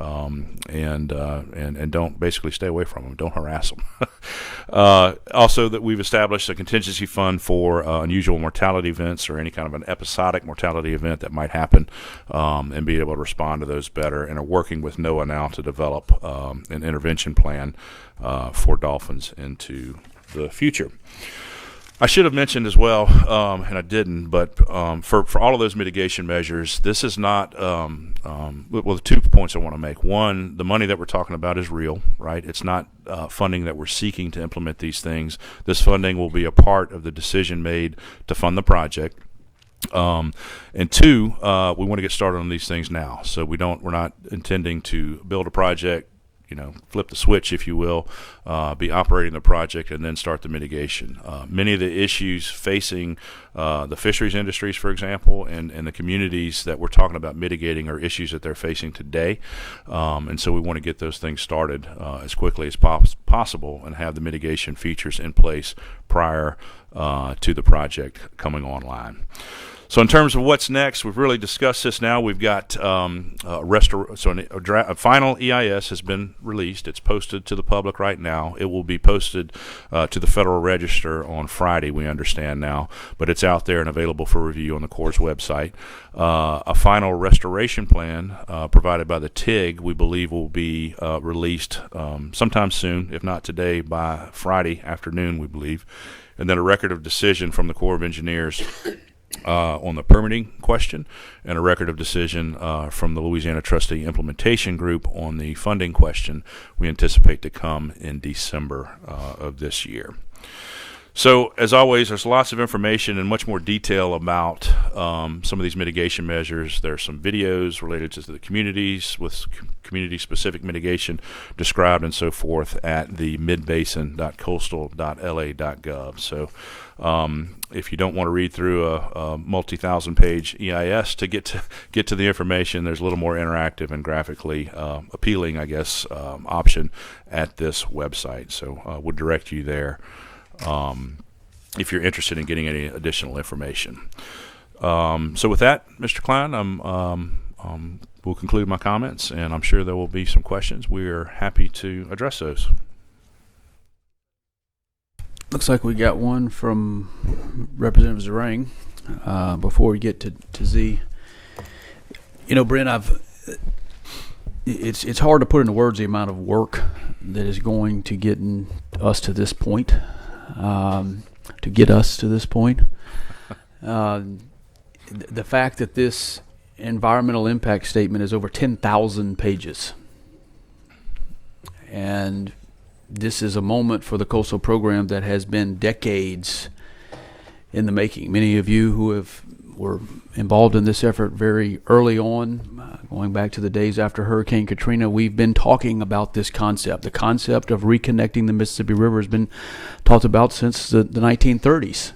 and don't basically stay away from them. Don't harass them. Also, that we've established a contingency fund for unusual mortality events or any kind of an episodic mortality event that might happen, and be able to respond to those better, and are working with NOAA now to develop an intervention plan for dolphins into the future. I should have mentioned as well, and I didn't, but for all of those mitigation measures, this is not, well, 2 points I want to make. One, the money that we're talking about is real, right? It's not funding that we're seeking to implement these things. This funding will be a part of the decision made to fund the project. And two, we want to get started on these things now. So we're not intending to build a project, flip the switch, if you will, be operating the project and then start the mitigation. Many of the issues facing the fisheries industries, for example, and the communities that we're talking about mitigating are issues that they're facing today. And so we want to get those things started as quickly as possible and have the mitigation features in place prior to the project coming online. So in terms of what's next, we've really discussed this now. We've got a final EIS has been released. It's posted to the public right now. It will be posted to the Federal Register on Friday, we understand now, but it's out there and available for review on the Corps' website. A final restoration plan provided by the TIG, we believe, will be released sometime soon, if not today, by Friday afternoon, we believe. And then a record of decision from the Corps of Engineers on the permitting question, and a record of decision from the Louisiana Trustee Implementation Group on the funding question we anticipate to come in December of this year. So, as always, there's lots of information and much more detail about some of these mitigation measures. There's some videos related to the communities with community-specific mitigation described and so forth at the midbasin.coastal.la.gov. So, if you don't want to read through a multi-thousand-page EIS to get to the information, there's a little more interactive and graphically appealing, I guess, option at this website. So, would direct you there. If you're interested in getting any additional information. So with that, Mr. Klein, we'll conclude my comments, and I'm sure there will be some questions. We're happy to address those. Looks like we got one from Representative Zarang. Before we get to Z, Brent, it's hard to put into words the amount of work that is going to get us to this point. The fact that this environmental impact statement is over 10,000 pages, and this is a moment for the coastal program that has been decades in the making. Many of you who were involved in this effort very early on, going back to the days after Hurricane Katrina, we've been talking about this concept. The concept of reconnecting the Mississippi River has been talked about since the 1930s.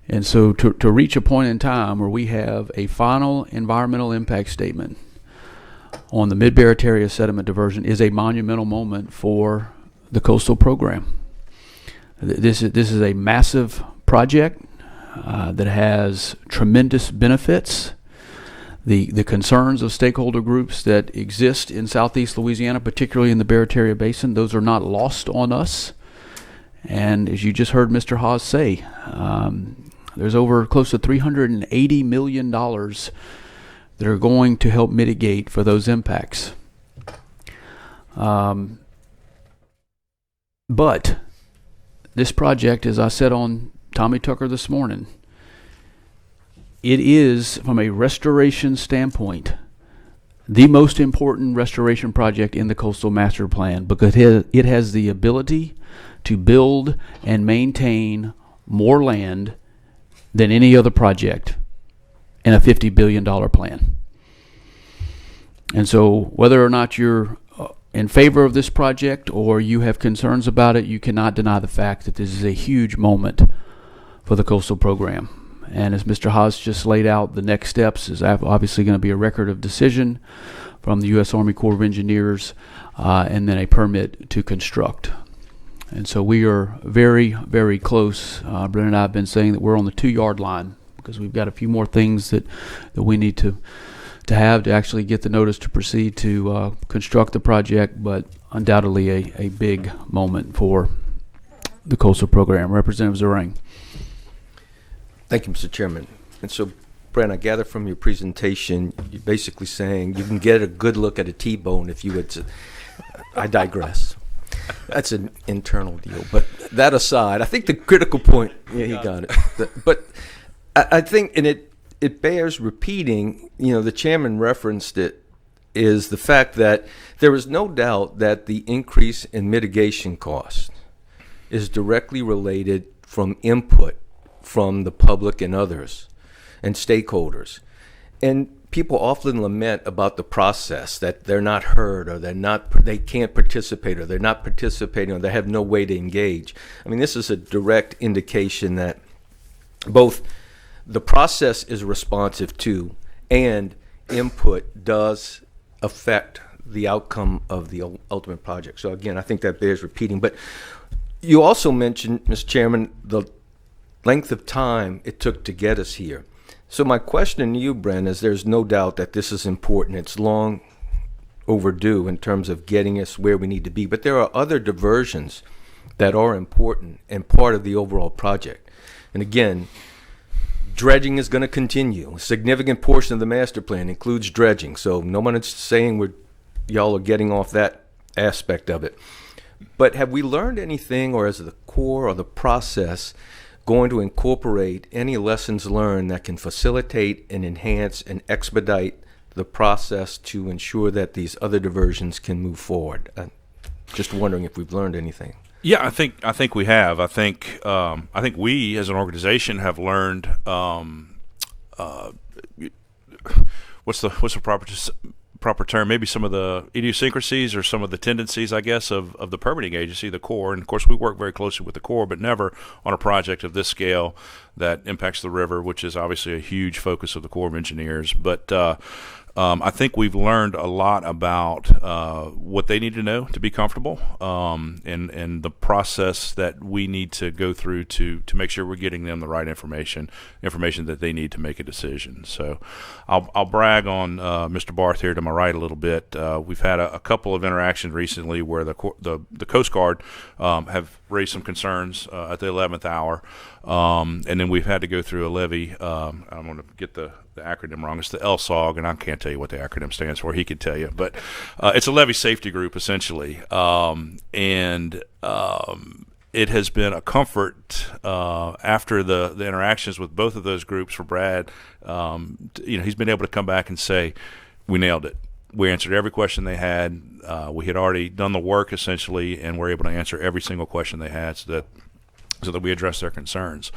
And so to reach a point in time where we have a final environmental impact statement on the Mid-Barataria sediment diversion is a monumental moment for the coastal program. This is a massive project that has tremendous benefits. The concerns of stakeholder groups that exist in southeast Louisiana, particularly in the Barataria Basin, those are not lost on us. And as you just heard Mr. Haas say, there's over close to $380 million that are going to help mitigate for those impacts. But this project, as I said on Tommy Tucker this morning, it is, from a restoration standpoint, the most important restoration project in the Coastal Master Plan, because it has the ability to build and maintain more land than any other project in a $50 billion plan. And so whether or not you're in favor of this project or you have concerns about it, you cannot deny the fact that this is a huge moment for the coastal program. And as Mr. Haas just laid out, the next steps is obviously going to be a record of decision from the U.S. Army Corps of Engineers and then a permit to construct. And so we are very, very close. Brent and I have been saying that we're on the 2-yard line because we've got a few more things that we need to have to actually get the notice to proceed to construct the project, but undoubtedly a big moment for the coastal program. Representative Zarang. Thank you, Mr. Chairman. And so, Brent, I gather from your presentation, you're basically saying you can get a good look at a T-bone if you would. I digress. That's an internal deal. But that aside, I think the critical point, yeah, he got it. But I think, and it bears repeating, the chairman referenced it, is the fact that there is no doubt that the increase in mitigation costs is directly related from input from the public and others and stakeholders. And people often lament about the process, that they're not heard or they can't participate or they're not participating or they have no way to engage. I mean, this is a direct indication that both the process is responsive to and input does affect the outcome of the ultimate project. So again, I think that bears repeating. But you also mentioned, Mr. Chairman, the length of time it took to get us here. So my question to you, Brent, is there's no doubt that this is important. It's long overdue in terms of getting us where we need to be. But there are other diversions that are important and part of the overall project. And again, dredging is going to continue. A significant portion of the master plan includes dredging. So no one is saying y'all are getting off that aspect of it. But have we learned anything, or is the core or the process going to incorporate any lessons learned that can facilitate and enhance and expedite the process to ensure that these other diversions can move forward? Just wondering if we've learned anything. Yeah, I think we have. I think we as an organization have learned what's the proper term? Maybe some of the idiosyncrasies or some of the tendencies, I guess, of the permitting agency, the Corps. And of course, we work very closely with the Corps, but never on a project of this scale that impacts the river, which is obviously a huge focus of the Corps of Engineers. But I think we've learned a lot about what they need to know to be comfortable, and the process that we need to go through to make sure we're getting them the right information that they need to make a decision. So I'll brag on Mr. Barth here to my right a little bit. We've had a couple of interactions recently where the Coast Guard have raised some concerns at the 11th hour, and then we've had to go through a levee. I'm going to get the acronym wrong. It's the LSOG, and I can't tell you what the acronym stands for. He could tell you, but it's a levee safety group essentially, and it has been a comfort after the interactions with both of those groups for Brad. He's been able to come back and say, "We nailed it. We answered every question they had. We had already done the work essentially, and we're able to answer every single question they had, so that we address their concerns."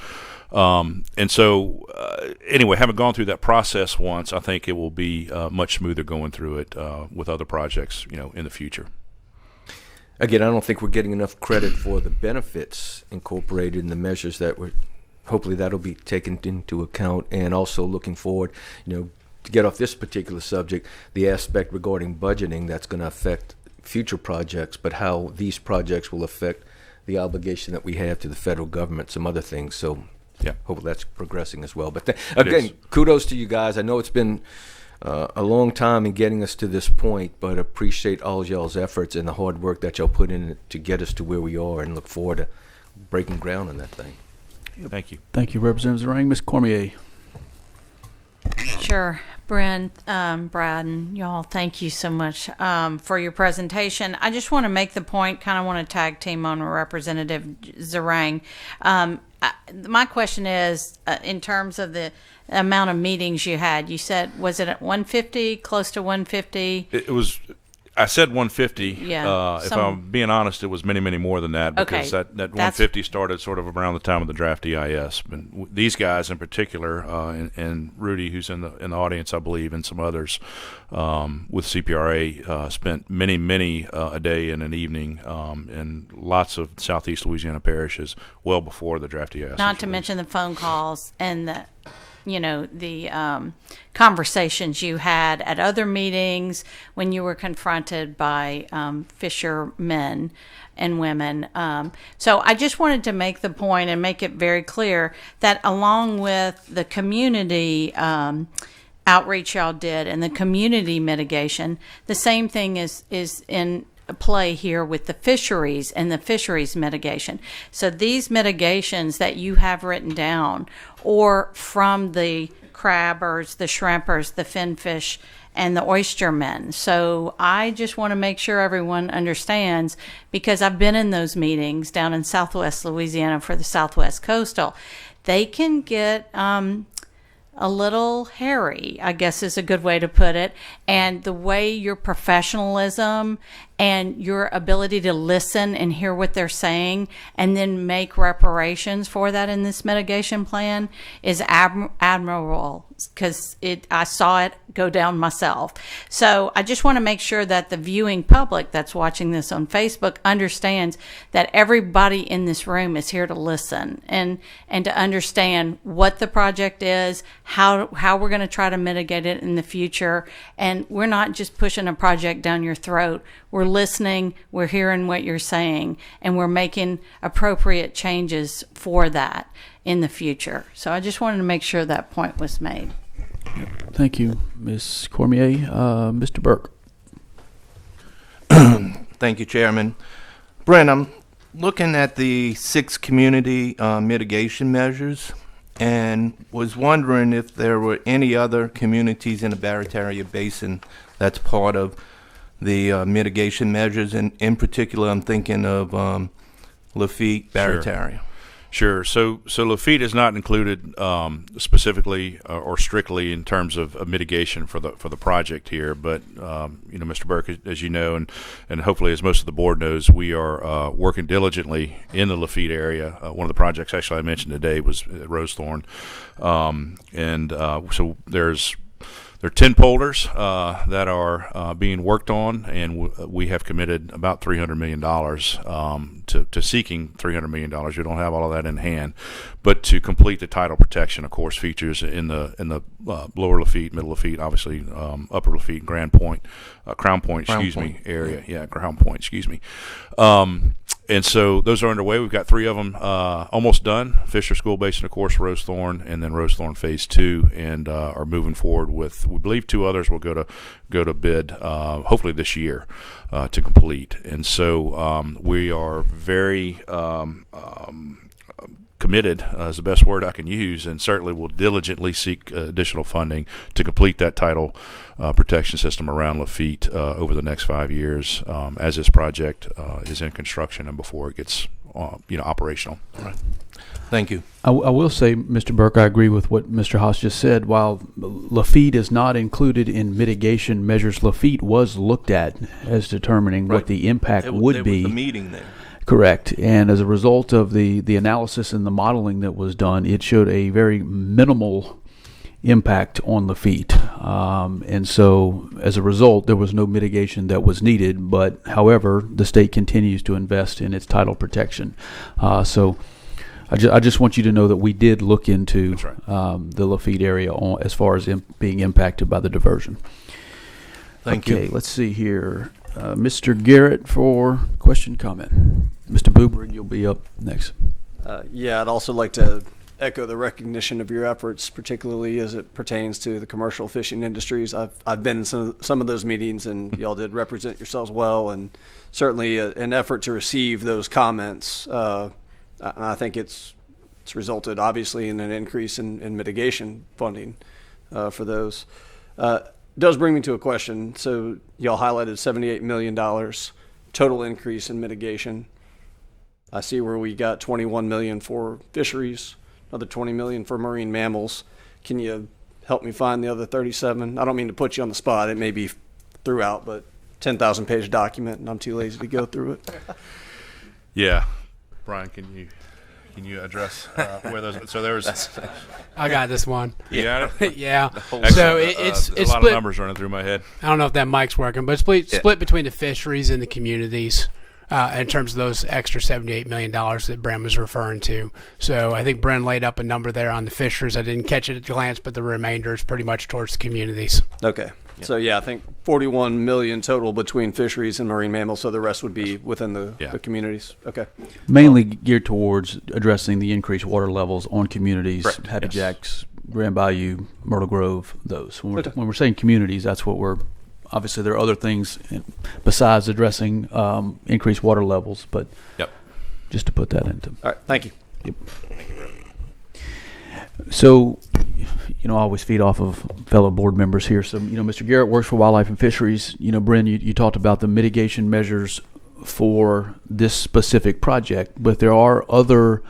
Anyway, having gone through that process once, I think it will be much smoother going through it with other projects, in the future. Again, I don't think we're getting enough credit for the benefits incorporated in the measures that hopefully that'll be taken into account, and also looking forward, to get off this particular subject, the aspect regarding budgeting that's going to affect future projects, but how these projects will affect the obligation that we have to the federal government, some other things. So yeah, hopefully that's progressing as well. But again, kudos to you guys. I know it's been a long time in getting us to this point, but appreciate all y'all's efforts and the hard work that y'all put in to get us to where we are, and look forward to breaking ground on that thing. Thank you. Thank you, Representative Zarang. Ms. Cormier. Sure. Brent, Brad, and y'all, thank you so much for your presentation. I just want to make the point, kind of want to tag team on Representative Zarang. My question is, in terms of the amount of meetings you had, you said, was it at 150, close to 150? It was. I said 150. Yeah. If I'm being honest, it was many, many more than that, because that 150 started sort of around the time of the draft EIS. And these guys in particular, and Rudy, who's in the audience, I believe, and some others with CPRA, spent many a day and an evening in lots of southeast Louisiana parishes well before the draft EIS. Not to mention the phone calls and the conversations you had at other meetings when you were confronted by fishermen and women. So I just wanted to make the point and make it very clear that along with the community outreach y'all did and the community mitigation, the same thing is in play here with the fisheries and the fisheries mitigation. So these mitigations that you have written down, or from the crabbers, the shrimpers, the finfish, and the oystermen. So I just want to make sure everyone understands, because I've been in those meetings down in Southwest Louisiana for the Southwest Coastal. They can get a little hairy, I guess is a good way to put it. And the way your professionalism and your ability to listen and hear what they're saying and then make reparations for that in this mitigation plan is admirable, because I saw it go down myself. So I just want to make sure that the viewing public that's watching this on Facebook understands that everybody in this room is here to listen and to understand what the project is, how we're going to try to mitigate it in the future. And we're not just pushing a project down your throat. We're listening, we're hearing what you're saying, and we're making appropriate changes for that in the future. So I just wanted to make sure that point was made. Thank you, Ms. Cormier. Mr. Burke. Thank you, Chairman. Brent, I'm looking at the 6 community mitigation measures and was wondering if there were any other communities in the Barataria Basin that's part of the mitigation measures. And in particular, I'm thinking of Lafitte, Barataria. Sure. So Lafitte is not included specifically or strictly in terms of mitigation for the project here. But Mr. Burke, as you know, and hopefully as most of the board knows, we are working diligently in the Lafitte area. One of the projects actually I mentioned today was Rosethorn, so there are 10 polders that are being worked on, and we have committed about $300 million to seeking $300 million. We don't have all of that in hand, but to complete the tidal protection, of course, features in the lower Lafitte, middle Lafitte, obviously upper Lafitte, Crown Point, area. Yeah, Crown Point, excuse me. And so those are underway. We've got 3 of them almost done. Fisher School Basin, of course, Rosethorn, and then Rosethorn Phase 2, and are moving forward with, we believe 2 others will go to bid hopefully this year to complete. And so we are very committed, is the best word I can use, and certainly will diligently seek additional funding to complete that tidal protection system around Lafitte over the next 5 years as this project is in construction and before it gets operational. Right. Thank you. I will say, Mr. Burke, I agree with what Mr. Haas just said. While Lafitte is not included in mitigation measures, Lafitte was looked at as determining what the impact would be. There was a meeting there. Correct. And as a result of the analysis and the modeling that was done, it showed a very minimal impact on Lafitte. And so as a result, there was no mitigation that was needed. But however, the state continues to invest in its tidal protection. So I just want you to know that we did look into the Lafitte area as far as being impacted by the diversion. Thank you. Okay, let's see here. Mr. Garrett for question comment. Mr. Boober, you'll be up next. Yeah, I'd also like to echo the recognition of your efforts, particularly as it pertains to the commercial fishing industries. I've been in some of those meetings, and y'all did represent yourselves well, and certainly an effort to receive those comments. I think it's resulted, obviously, in an increase in mitigation funding for those. Does bring me to a question. So y'all highlighted $78 million total increase in mitigation. I see where we got $21 million for fisheries, another $20 million for marine mammals. Can you help me find the other 37? I don't mean to put you on the spot. It may be throughout, but 10,000 page document, and I'm too lazy to go through it. Yeah, Brian, can you address where those? So there was. I got this one. Yeah. Yeah. Excellent. So it's a lot split. of numbers running through my head. I don't know if that mic's working, but it's split between the fisheries and the communities in terms of those extra $78 million that Bren was referring to. So I think Bren laid up a number there on the fisheries. I didn't catch it at a glance, but the remainder is pretty much towards the communities. Okay. So yeah, I think 41 million total between fisheries and marine mammals. So the rest would be within the communities. Okay. Mainly geared towards addressing the increased water levels on communities, Correct. Happy Yes. Jacks, Grand Bayou, Myrtle Grove, those. When we're saying communities, that's what we're, obviously there are other things besides addressing increased water levels, but just to put that into. All right. Thank you. Yep. So, I always feed off of fellow board members here. So, Mr. Garrett works for Wildlife and Fisheries. Bren, you talked about the mitigation measures for this specific project, but there are other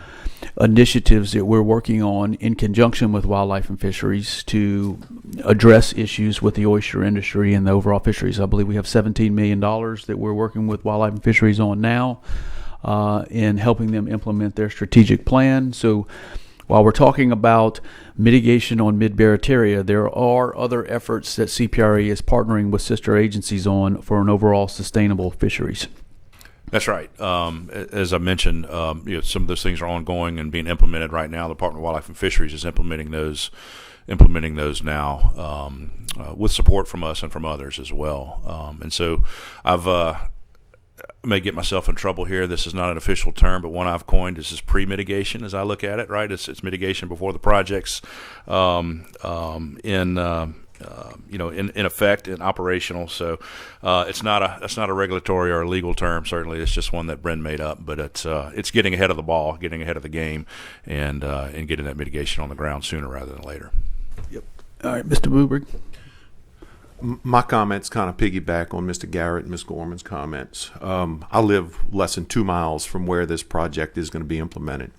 initiatives that we're working on in conjunction with Wildlife and Fisheries to address issues with the oyster industry and the overall fisheries. I believe we have $17 million that we're working with Wildlife and Fisheries on now in helping them implement their strategic plan. So while we're talking about mitigation on mid-Barataria, there are other efforts that CPRA is partnering with sister agencies on for an overall sustainable fisheries. That's right. As I mentioned, some of those things are ongoing and being implemented right now. The Department of Wildlife and Fisheries is implementing those now with support from us and from others as well. And so I may get myself in trouble here. This is not an official term, but one I've coined is pre-mitigation as I look at it, right? It's mitigation before the project's in effect and operational. So it's not a regulatory or a legal term. Certainly, it's just one that Bren made up. But it's getting ahead of the ball, getting ahead of the game, and getting that mitigation on the ground sooner rather than later. Yep. All right, Mr. Booberg. My comments kind of piggyback on Mr. Garrett and Ms. Gorman's comments. I live less than 2 miles from where this project is going to be implemented.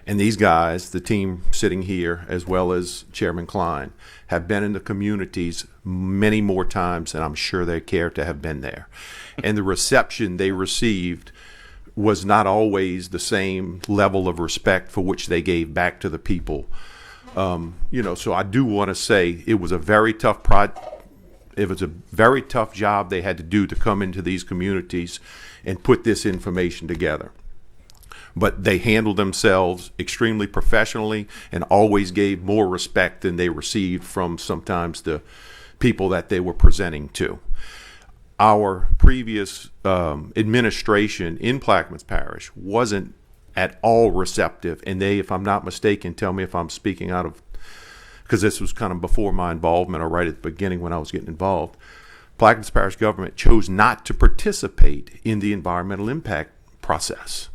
And these guys, the team sitting here, as well as Chairman Klein, have been in the communities many more times than I'm sure they care to have been there. And the reception they received was not always the same level of respect for which they gave back to the people. So I do want to say it was a very tough it was a very tough job they had to do to come into these communities and put this information together. But they handled themselves extremely professionally and always gave more respect than they received from sometimes the people that they were presenting to. Our previous administration in Plaquemines Parish wasn't at all receptive, and they, if I'm not mistaken, tell me if I'm speaking out of, because this was kind of before my involvement or right at the beginning when I was getting involved. Plaquemines Parish government chose not to participate in the environmental impact process.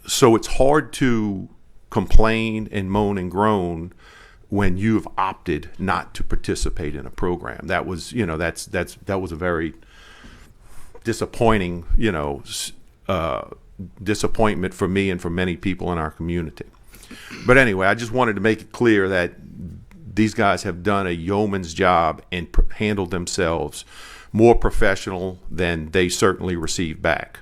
So it's hard to complain and moan and groan when you've opted not to participate in a program. That was, that was a very disappointing, disappointment for me and for many people in our community. But anyway, I just wanted to make it clear that these guys have done a yeoman's job and handled themselves more professional than they certainly received back.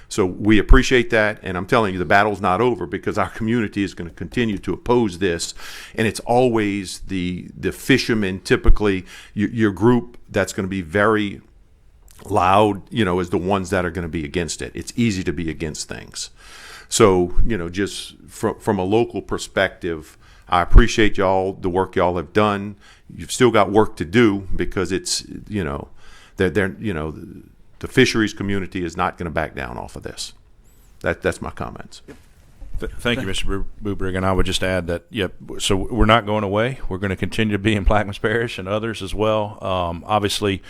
So we appreciate that, and I'm telling you, the battle's not over because our community is going to continue to oppose this, and it's always the fishermen, typically your group that's going to be very loud, is the ones that are going to be against it. It's easy to be against things. So, just from a local perspective, I appreciate y'all, the work y'all have done. You've still got work to do because it's, the fisheries community is not going to back down off of this. That's my comments. Thank you, Mr. Buberg, and I would just add that, so we're not going away. We're going to continue to be in Plaquemines Parish and others as well. Obviously,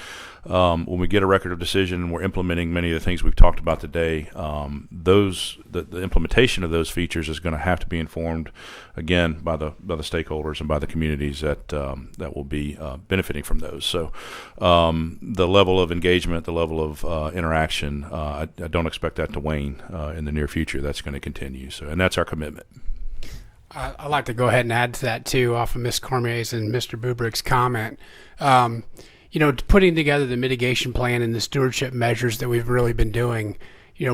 when we get a record of decision and we're implementing many of the things we've talked about today, the implementation of those features is going to have to be informed, again, by the stakeholders and by the communities that will be benefiting from those. So the level of engagement, the level of interaction, I don't expect that to wane in the near future. That's going to continue. So, and that's our commitment. I'd like to go ahead and add to that, too, off of Ms. Cormier's and Mr. Buberg's comment. Putting together the mitigation plan and the stewardship measures that we've really been doing,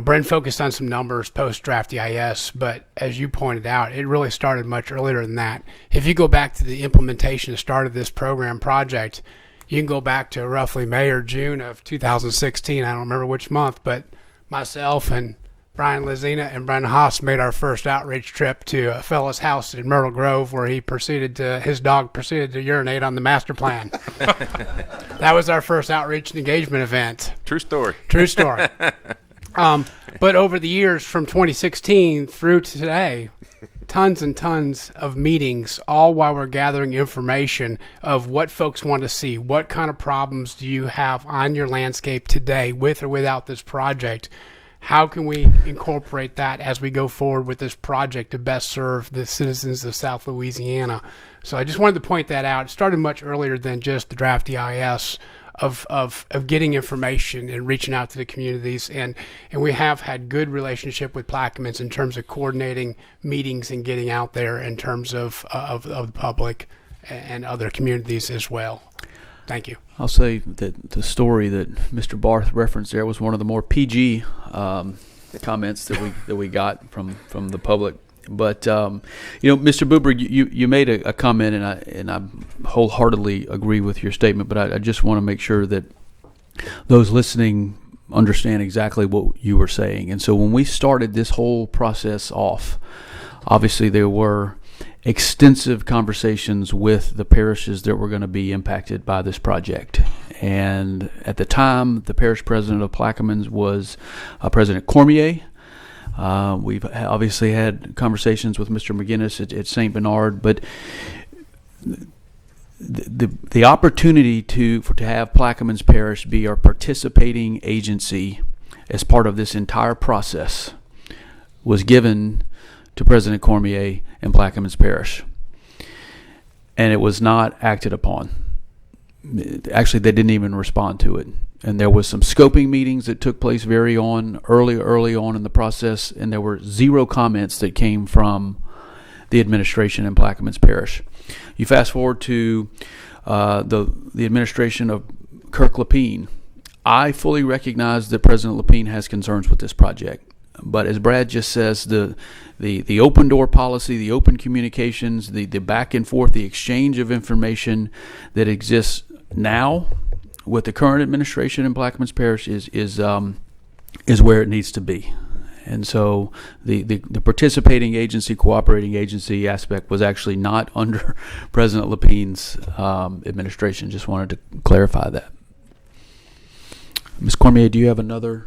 Brent focused on some numbers post-draft EIS, but as you pointed out, it really started much earlier than that. If you go back to the implementation, the start of this project, you can go back to roughly May or June of 2016. I don't remember which month, but myself and Brian Lizina and Brendan Haas made our first outreach trip to a fellow's house in Myrtle Grove where his dog proceeded to urinate on the master plan. That was our first outreach and engagement event. True story. True story. But over the years from 2016 through to today, tons and tons of meetings, all while we're gathering information of what folks want to see. What kind of problems do you have on your landscape today with or without this project? How can we incorporate that as we go forward with this project to best serve the citizens of South Louisiana? So I just wanted to point that out. It started much earlier than just the draft EIS of getting information and reaching out to the communities. And we have had good relationship with Plaquemines in terms of coordinating meetings and getting out there in terms of the public and other communities as well. Thank you. I'll say that the story that Mr. Barth referenced there was one of the more PG comments that we got from the public. But Mr. Buberg, you made a comment, and I wholeheartedly agree with your statement. But I just want to make sure that those listening understand exactly what you were saying. And so when we started this whole process off, obviously there were extensive conversations with the parishes that were going to be impacted by this project. And at the time, the parish president of Plaquemines was President Cormier. We've obviously had conversations with Mr. McGinnis at St. Bernard, but the opportunity to have Plaquemines Parish be our participating agency as part of this entire process was given to President Cormier and Plaquemines Parish, and it was not acted upon. Actually, they didn't even respond to it. and there was some scoping meetings that took place early on in the process, and there were 0 comments that came from the administration in Plaquemines Parish. You fast forward to the administration of Kirk Lapine. I fully recognize that President Lapine has concerns with this project, but as Brad just says, the open door policy, the open communications, the back and forth, the exchange of information that exists now with the current administration in Plaquemines Parish is where it needs to be. And so the participating agency, cooperating agency aspect was actually not under President Lapine's administration. Just wanted to clarify that. Ms. Cormier, do you have another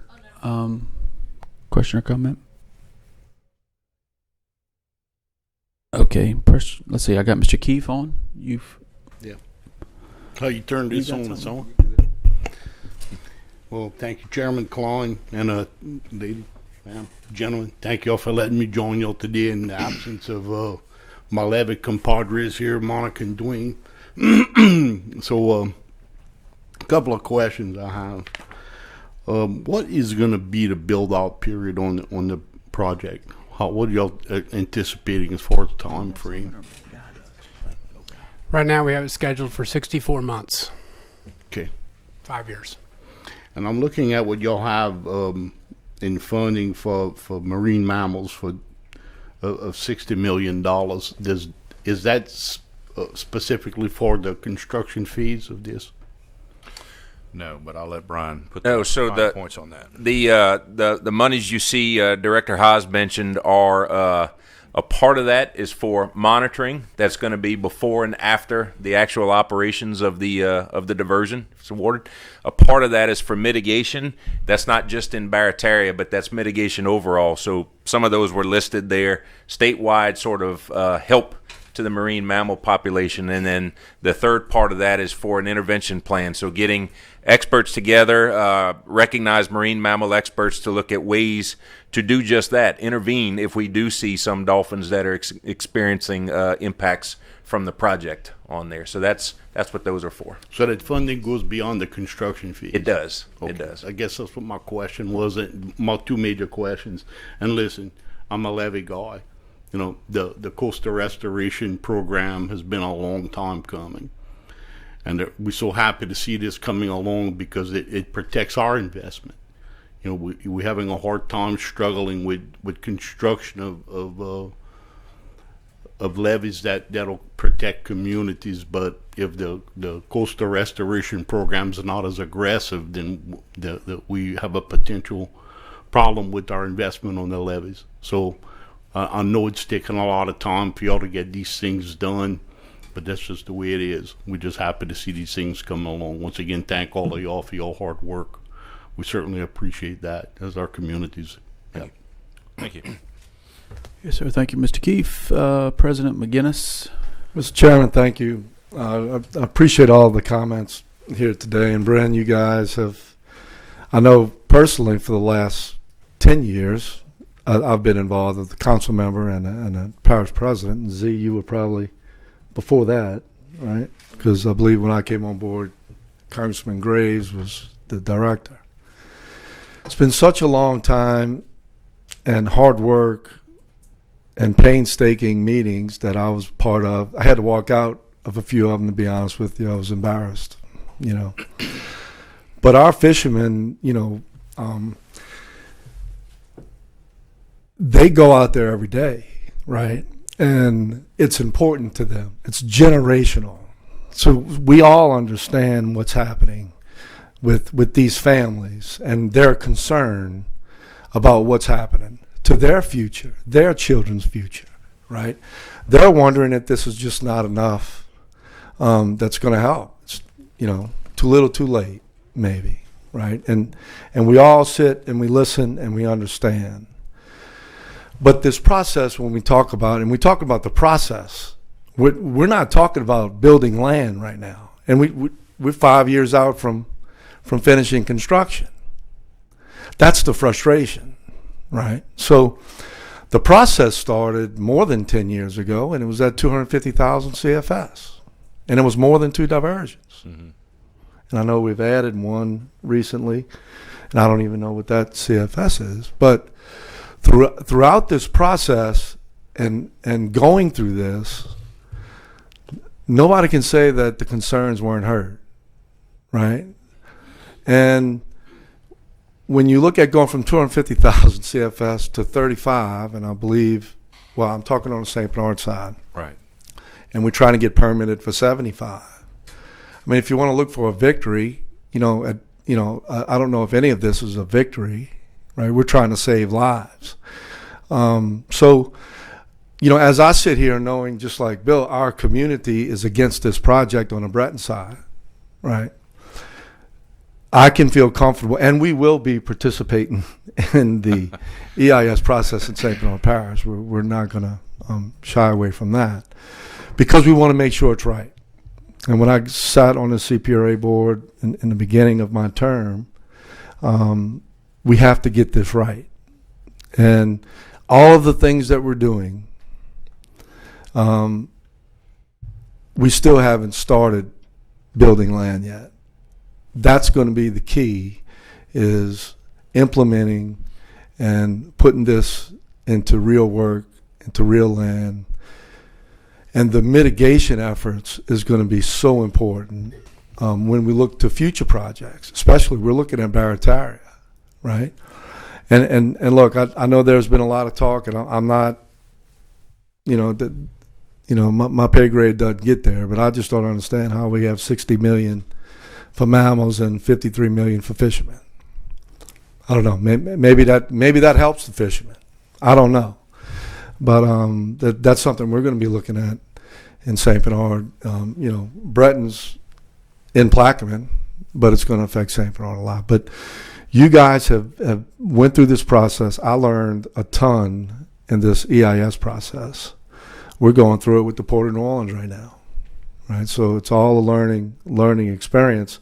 question or comment? Okay, let's see. I got Mr. Keefe on. How you turn this on? It's on. Well, thank you, Chairman Klein and lady, ma'am, gentlemen. Thank y'all for letting me join y'all today in the absence of my levy compadres here, Monica and Dwayne. So, a couple of questions I have. What is going to be the build-out period on the project? What are y'all anticipating as far as time frame? Right now, we have it scheduled for 64 months. Okay. 5 years. And I'm looking at what y'all have in funding for marine mammals of $60 million. Is that specifically for the construction fees of this? No, but I'll let Brian put No, so fine points on that. The monies you see Director Haas mentioned are a part of that is for monitoring. That's going to be before and after the actual operations of the diversion is awarded. A part of that is for mitigation. That's not just in Barataria, but that's mitigation overall. So some of those were listed there, statewide sort of help to the marine mammal population. And then the third part of that is for an intervention plan. So getting experts together, recognized marine mammal experts to look at ways to do just that, intervene if we do see some dolphins that are experiencing impacts from the project on there. So that's what those are for. So that funding goes beyond the construction fees? It does. Okay. It does. I guess that's what my question was, my two major questions. And listen, I'm a levee guy. You know, the coastal restoration program has been a long time coming. And we're so happy to see this coming along because it protects our investment. You know, we're having a hard time struggling with construction of levees that'll protect communities. But if the coastal restoration programs are not as aggressive, then we have a potential problem with our investment on the levees. So I know it's taking a lot of time for y'all to get these things done, but that's just the way it is. We're just happy to see these things come along. Once again, thank all of y'all for your hard work. We certainly appreciate that as our communities. Yeah. Thank you. Yes, sir. Thank you, Mr. Keefe. President McGinnis. Mr. Chairman, thank you. I appreciate all the comments here today. And Bren, you guys have, I know personally for the last 10 years, I've been involved as a council member and a parish president. And Z, you were probably before that, right? Because I believe when I came on board, Congressman Graves was the director. It's been such a long time and hard work and painstaking meetings that I was part of. I had to walk out of a few of them, to be honest with you. I was embarrassed, you know. But our fishermen, you know, they go out there every day, right? And it's important to them. It's generational. So we all understand what's happening with these families and their concern about what's happening to their future, their children's future, right? They're wondering if this is just not enough that's going to help. It's, you know, too little, too late, maybe, right? And we all sit and we listen and we understand. But this process, when we talk about, and we talk about the process, we're not talking about building land right now. And we're 5 years out from finishing construction. That's the frustration, right? So the process started more than 10 years ago, and it was at 250,000 CFS. And it was more than 2 diversions. Mm-hmm. and I know we've added one recently, and I don't even know what that CFS is. But throughout this process and going through this, nobody can say that the concerns weren't heard, right? And when you look at going from 250,000 CFS to 35, and I believe, well, I'm talking on the St. Bernard side, Right. and we're trying to get permitted for 75. I mean, if you want to look for a victory, I don't know if any of this is a victory, right? We're trying to save lives. So, as I sit here knowing, just like Bill, our community is against this project on the Breton side, right? I can feel comfortable, and we will be participating in the EIS process in St. Bernard Parish. We're not going to shy away from that because we want to make sure it's right. And when I sat on the CPRA board in the beginning of my term, we have to get this right. And all of the things that we're doing, we still haven't started building land yet. That's going to be the key, is implementing and putting this into real work, into real land. And the mitigation efforts is going to be so important when we look to future projects, especially we're looking at Barataria, right? And look, I know there's been a lot of talk, and I'm not, my pay grade doesn't get there, but I just don't understand how we have 60 million for mammals and 53 million for fishermen. I don't know. Maybe that helps the fishermen. I don't know. But that's something we're going to be looking at in St. Bernard. Breton's in Plaquemine, but it's going to affect St. Bernard a lot. But you guys have went through this process. I learned a ton in this EIS process. We're going through it with the Port of New Orleans right now. Right, so it's all a learning experience,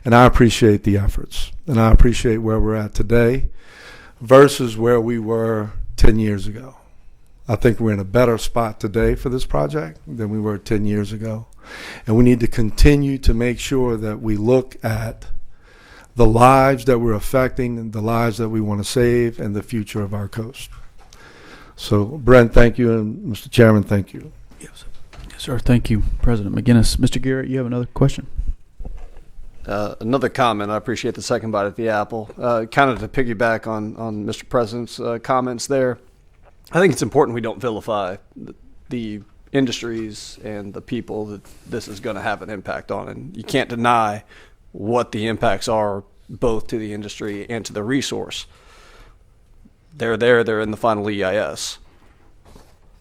and I appreciate the efforts, and I appreciate where we're at today versus where we were 10 years ago. I think we're in a better spot today for this project than we were 10 years ago, and we need to continue to make sure that we look at the lives that we're affecting and the lives that we want to save and the future of our coast. So, Brent, thank you, and Mr. Chairman, thank you. Yes, sir. Thank you, President McGinnis. Mr. Garrett, you have another question? Another comment. I appreciate the second bite at the apple. Kind of to piggyback on Mr. President's comments there, I think it's important we don't vilify the industries and the people that this is going to have an impact on. And you can't deny what the impacts are both to the industry and to the resource. They're in the final EIS.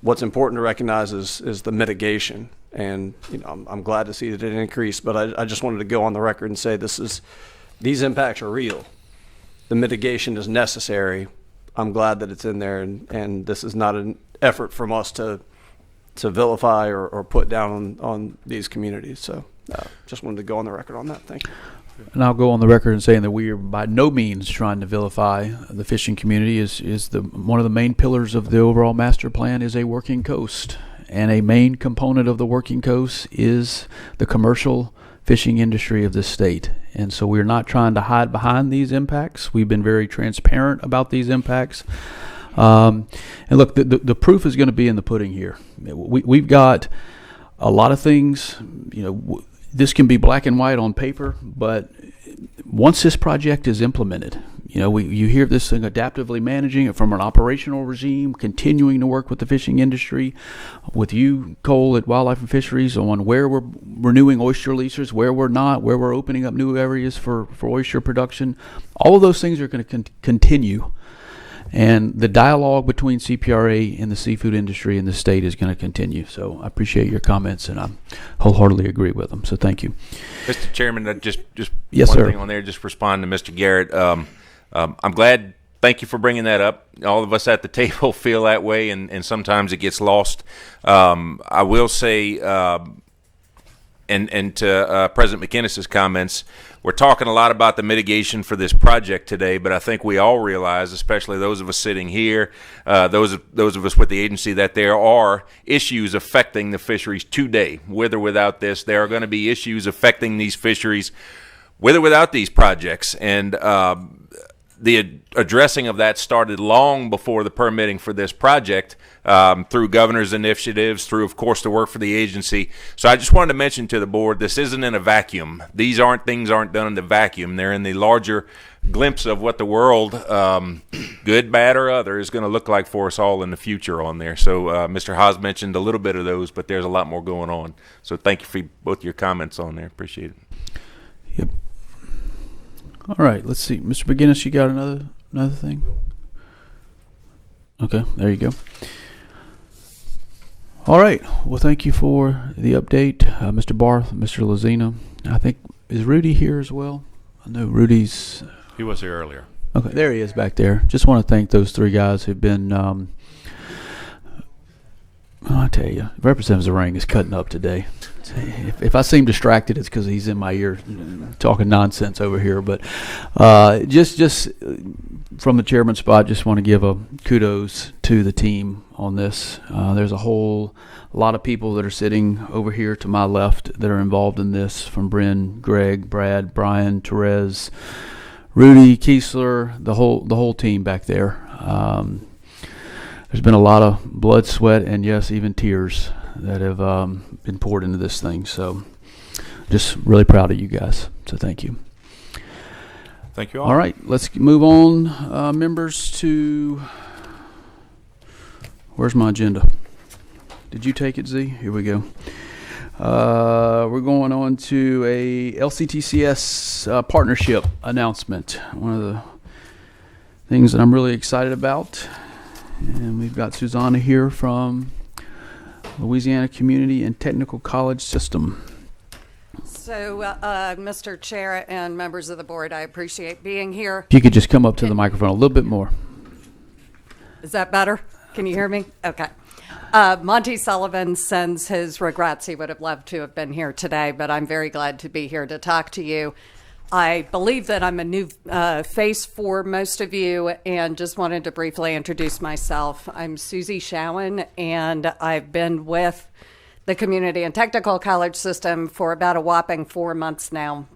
What's important to recognize is the mitigation, and I'm glad to see that it increased. But I just wanted to go on the record and say these impacts are real. The mitigation is necessary. I'm glad that it's in there, and this is not an effort from us to vilify or put down on these communities. So just wanted to go on the record on that. Thank you. And I'll go on the record in saying that we are by no means trying to vilify the fishing community. Is one of the main pillars of the overall master plan is a working coast, and a main component of the working coast is the commercial fishing industry of this state. And so we're not trying to hide behind these impacts. We've been very transparent about these impacts. And look, the proof is going to be in the pudding here. We've got a lot of things, this can be black and white on paper, but once this project is implemented, you hear this thing, adaptively managing it from an operational regime, continuing to work with the fishing industry, with you, Cole, at Wildlife and Fisheries, on where we're renewing oyster leases, where we're not, where we're opening up new areas for oyster production. All of those things are going to continue. And the dialogue between CPRA and the seafood industry in the state is going to continue. So I appreciate your comments, and I wholeheartedly agree with them. So thank you. Mr. Chairman, just yes, one sir. thing on there, just respond to Mr. Garrett. I'm glad, thank you for bringing that up. All of us at the table feel that way, and sometimes it gets lost. I will say, and to President McInnes's comments, we're talking a lot about the mitigation for this project today, but I think we all realize, especially those of us sitting here, those of us with the agency, that there are issues affecting the fisheries today. With or without this, there are going to be issues affecting these fisheries with or without these projects. And the addressing of that started long before the permitting for this project, through governor's initiatives, through, of course, the work for the agency. So I just wanted to mention to the board, this isn't in a vacuum. These things aren't done in the vacuum. They're in the larger glimpse of what the world, good, bad, or other, is going to look like for us all in the future on there. So Mr. Haas mentioned a little bit of those, but there's a lot more going on. So thank you for both your comments on there. Appreciate it. Yep. All right, let's see. Mr. McGinnis, you got another thing? Okay, there you go. All right. Well, thank you for the update, Mr. Barth, Mr. Lazina. I think, is Rudy here as well? I know Rudy's... He was here earlier. Okay, there he is back there. Just want to thank those three guys who've been... I tell you, Representative Zarang is cutting up today. If I seem distracted, it's because he's in my ear talking nonsense over here. But just from the chairman's spot, just want to give a kudos to the team on this. There's a whole lot of people that are sitting over here to my left that are involved in this, from Bryn, Greg, Brad, Brian, Therese, Rudy, Kiesler, the whole team back there. There's been a lot of blood, sweat, and yes, even tears that have been poured into this thing. So just really proud of you guys. So thank you. Thank you all. All right, let's move on, members, to... Where's my agenda? Did you take it, Z? Here we go. We're going on to a LCTCS partnership announcement. One of the things that I'm really excited about. And we've got Susanna here from Louisiana Community and Technical College System. So, Mr. Chair and members of the board, I appreciate being here. If you could just come up to the microphone a little bit more. Is that better? Can you hear me? Okay. Monty Sullivan sends his regrets. He would have loved to have been here today, but I'm very glad to be here to talk to you. I believe that I'm a new face for most of you, and just wanted to briefly introduce myself. I'm Susie Showen, and I've been with the Community and Technical College System for about a whopping 4 months now.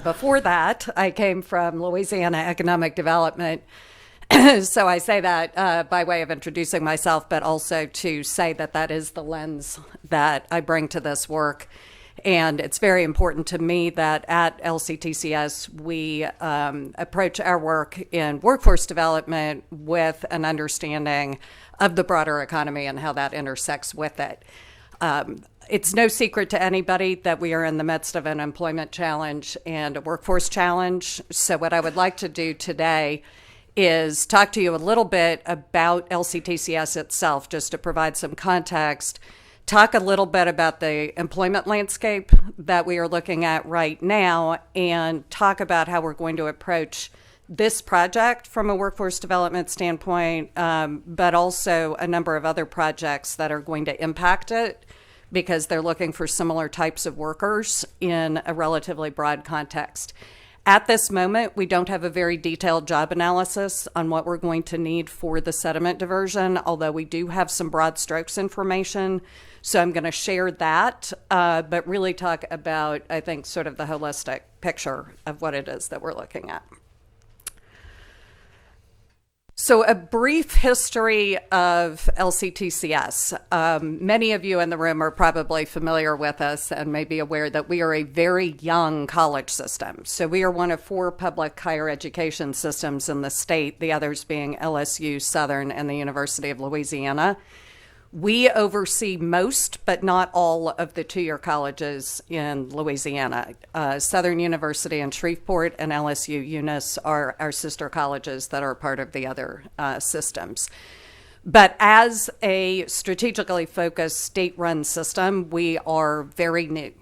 Before that, I came from Louisiana Economic Development. So I say that by way of introducing myself, but also to say that that is the lens that I bring to this work. And it's very important to me that at LCTCS, we approach our work in workforce development with an understanding of the broader economy and how that intersects with it. It's no secret to anybody that we are in the midst of an employment challenge and a workforce challenge. So what I would like to do today is talk to you a little bit about LCTCS itself, just to provide some context. Talk a little bit about the employment landscape that we are looking at right now, and talk about how we're going to approach this project from a workforce development standpoint, but also a number of other projects that are going to impact it, because they're looking for similar types of workers in a relatively broad context. At this moment, we don't have a very detailed job analysis on what we're going to need for the sediment diversion, although we do have some broad strokes information. So I'm going to share that, but really talk about, I think, sort of the holistic picture of what it is that we're looking at. So a brief history of LCTCS. Many of you in the room are probably familiar with us and may be aware that we are a very young college system. So we are one of 4 public higher education systems in the state, the others being LSU, Southern, and the University of Louisiana. We oversee most, but not all, of the 2-year colleges in Louisiana. Southern University in Shreveport and LSU Eunice are our sister colleges that are part of the other systems. But as a strategically focused state-run system, we are very new.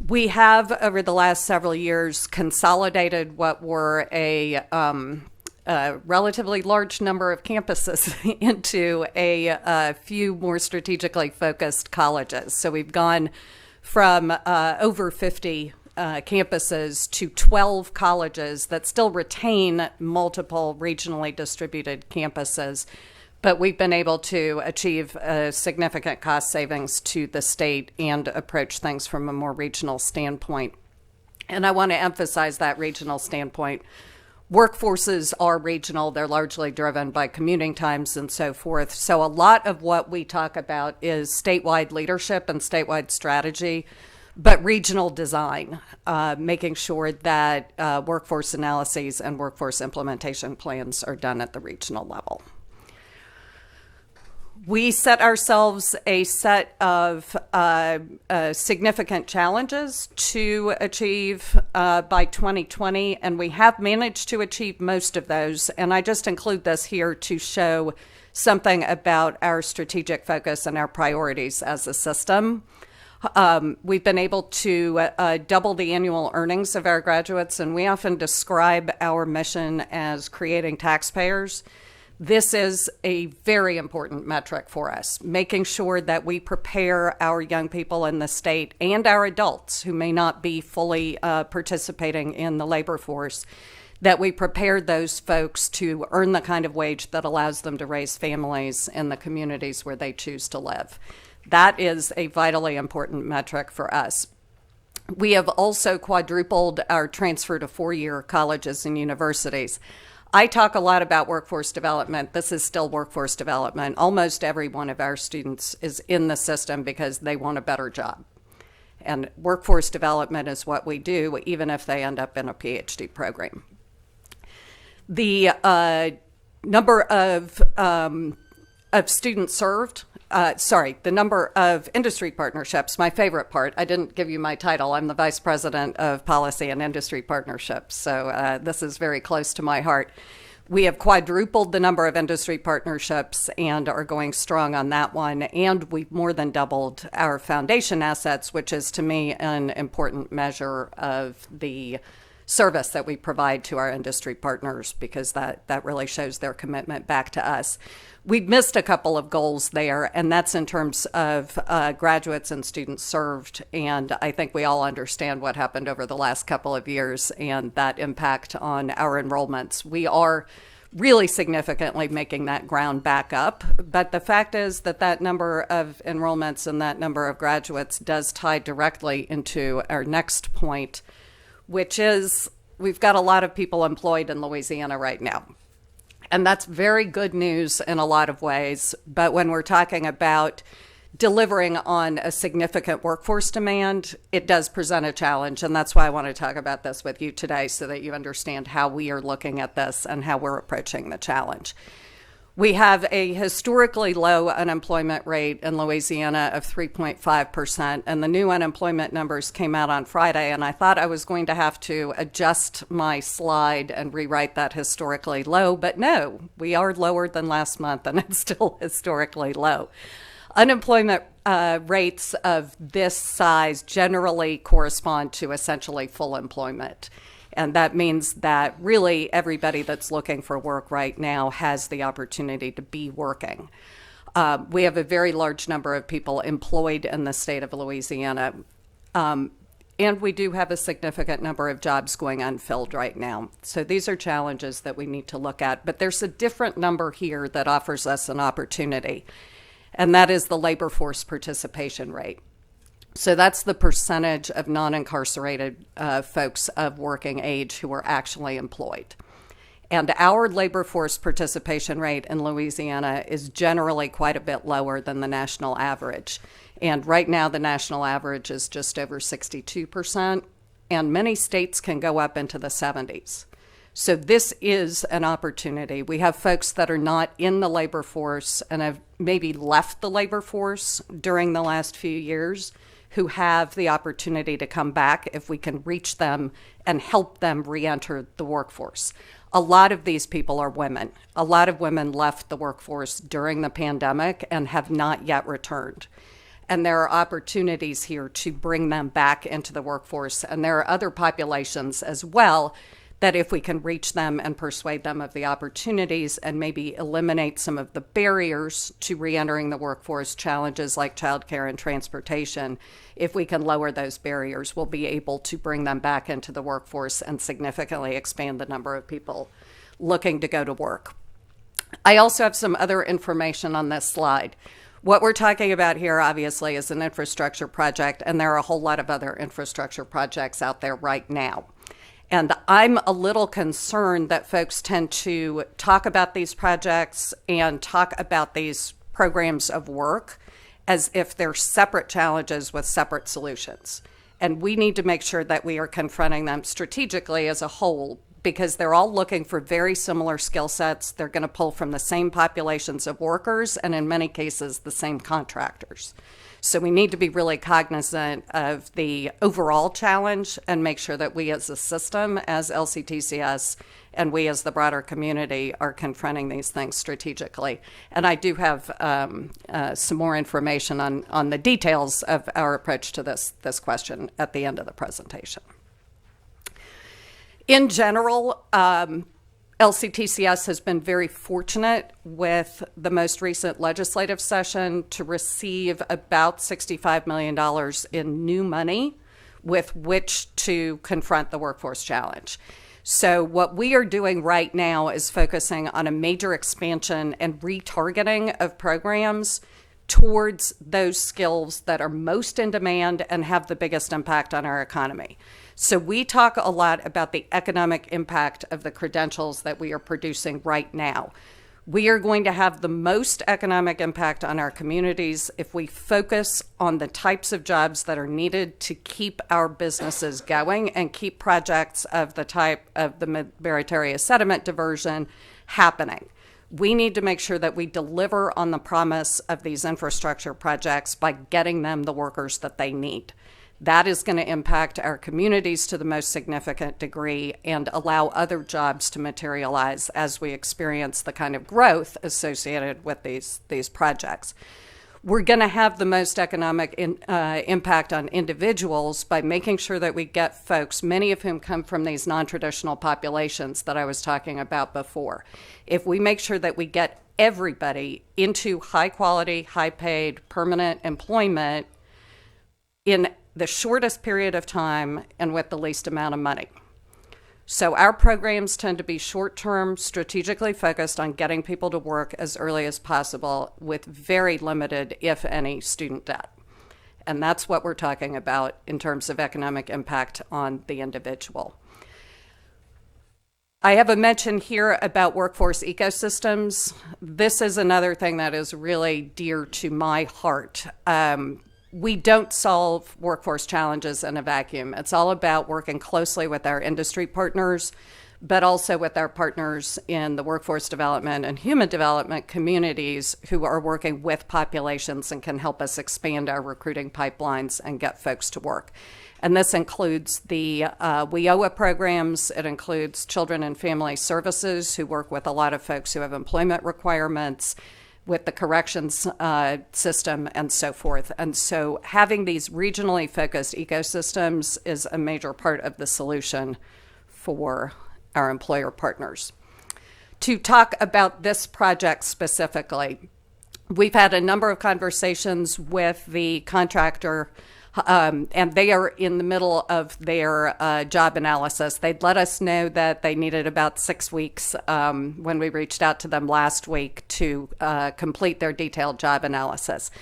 We have, over the last several years, consolidated what were a relatively large number of campuses into a few more strategically focused colleges. So we've gone from over 50 campuses to 12 colleges that still retain multiple regionally distributed campuses, but we've been able to achieve significant cost savings to the state and approach things from a more regional standpoint. And I want to emphasize that regional standpoint. Workforces are regional. They're largely driven by commuting times and so forth. So a lot of what we talk about is statewide leadership and statewide strategy, but regional design, making sure that workforce analyses and workforce implementation plans are done at the regional level. We set ourselves a set of significant challenges to achieve by 2020, and we have managed to achieve most of those. And I just include this here to show something about our strategic focus and our priorities as a system. We've been able to double the annual earnings of our graduates, and we often describe our mission as creating taxpayers. This is a very important metric for us, making sure that we prepare our young people in the state and our adults who may not be fully participating in the labor force, that we prepare those folks to earn the kind of wage that allows them to raise families in the communities where they choose to live. That is a vitally important metric for us. We have also quadrupled our transfer to four-year colleges and universities. I talk a lot about workforce development. This is still workforce development. Almost every one of our students is in the system because they want a better job. And workforce development is what we do, even if they end up in a PhD program. The number of students served, the number of industry partnerships, my favorite part. I didn't give you my title. I'm the Vice President of Policy and Industry Partnerships, so this is very close to my heart. We have quadrupled the number of industry partnerships and are going strong on that one, and we've more than doubled our foundation assets, which is, to me, an important measure of the service that we provide to our industry partners, because that really shows their commitment back to us. We've missed a couple of goals there, and that's in terms of graduates and students served. And I think we all understand what happened over the last couple of years and that impact on our enrollments. We are really significantly making that ground back up. But the fact is that that number of enrollments and that number of graduates does tie directly into our next point, which is we've got a lot of people employed in Louisiana right now. And that's very good news in a lot of ways. But when we're talking about delivering on a significant workforce demand, it does present a challenge. And that's why I want to talk about this with you today, so that you understand how we are looking at this and how we're approaching the challenge. We have a historically low unemployment rate in Louisiana of 3.5%, and the new unemployment numbers came out on Friday, and I thought I was going to have to adjust my slide and rewrite that historically low, but no, we are lower than last month, and it's still historically low. Unemployment rates of this size generally correspond to essentially full employment. And that means that really everybody that's looking for work right now has the opportunity to be working. We have a very large number of people employed in the state of Louisiana. And we do have a significant number of jobs going unfilled right now. So these are challenges that we need to look at. But there's a different number here that offers us an opportunity, and that is the labor force participation rate. So that's the percentage of non-incarcerated folks of working age who are actually employed. And our labor force participation rate in Louisiana is generally quite a bit lower than the national average. And right now the national average is just over 62%, and many states can go up into the 70s. So this is an opportunity. We have folks that are not in the labor force and have maybe left the labor force during the last few years, who have the opportunity to come back if we can reach them and help them re-enter the workforce. A lot of these people are women. A lot of women left the workforce during the pandemic and have not yet returned. And there are opportunities here to bring them back into the workforce. And there are other populations as well that if we can reach them and persuade them of the opportunities and maybe eliminate some of the barriers to re-entering the workforce, challenges like childcare and transportation, if we can lower those barriers, we'll be able to bring them back into the workforce and significantly expand the number of people looking to go to work. I also have some other information on this slide. What we're talking about here, obviously, is an infrastructure project, and there are a whole lot of other infrastructure projects out there right now. And I'm a little concerned that folks tend to talk about these projects and talk about these programs of work as if they're separate challenges with separate solutions. And we need to make sure that we are confronting them strategically as a whole, because they're all looking for very similar skill sets. They're going to pull from the same populations of workers and in many cases the same contractors. So we need to be really cognizant of the overall challenge and make sure that we as a system, as LCTCS, and we as the broader community are confronting these things strategically. And I do have some more information on the details of our approach to this question at the end of the presentation. In general, LCTCS has been very fortunate with the most recent legislative session to receive about $65 million in new money with which to confront the workforce challenge. So what we are doing right now is focusing on a major expansion and retargeting of programs towards those skills that are most in demand and have the biggest impact on our economy. So we talk a lot about the economic impact of the credentials that we are producing right now. We are going to have the most economic impact on our communities if we focus on the types of jobs that are needed to keep our businesses going and keep projects of the type of the meritorious sediment diversion happening. We need to make sure that we deliver on the promise of these infrastructure projects by getting them the workers that they need. That is going to impact our communities to the most significant degree and allow other jobs to materialize as we experience the kind of growth associated with these projects. We're going to have the most economic impact on individuals by making sure that we get folks, many of whom come from these non-traditional populations that I was talking about before. If we make sure that we get everybody into high quality, high paid, permanent employment in the shortest period of time and with the least amount of money. So our programs tend to be short-term, strategically focused on getting people to work as early as possible with very limited, if any, student debt. And that's what we're talking about in terms of economic impact on the individual. I have a mention here about workforce ecosystems. This is another thing that is really dear to my heart. We don't solve workforce challenges in a vacuum. It's all about working closely with our industry partners, but also with our partners in the workforce development and human development communities who are working with populations and can help us expand our recruiting pipelines and get folks to work. And this includes the WIOA programs. It includes Children and Family Services, who work with a lot of folks who have employment requirements, with the corrections system and so forth. And so having these regionally focused ecosystems is a major part of the solution for our employer partners. To talk about this project specifically, we've had a number of conversations with the contractor, and they are in the middle of their job analysis. They'd let us know that they needed about 6 weeks when we reached out to them last week to complete their detailed job analysis.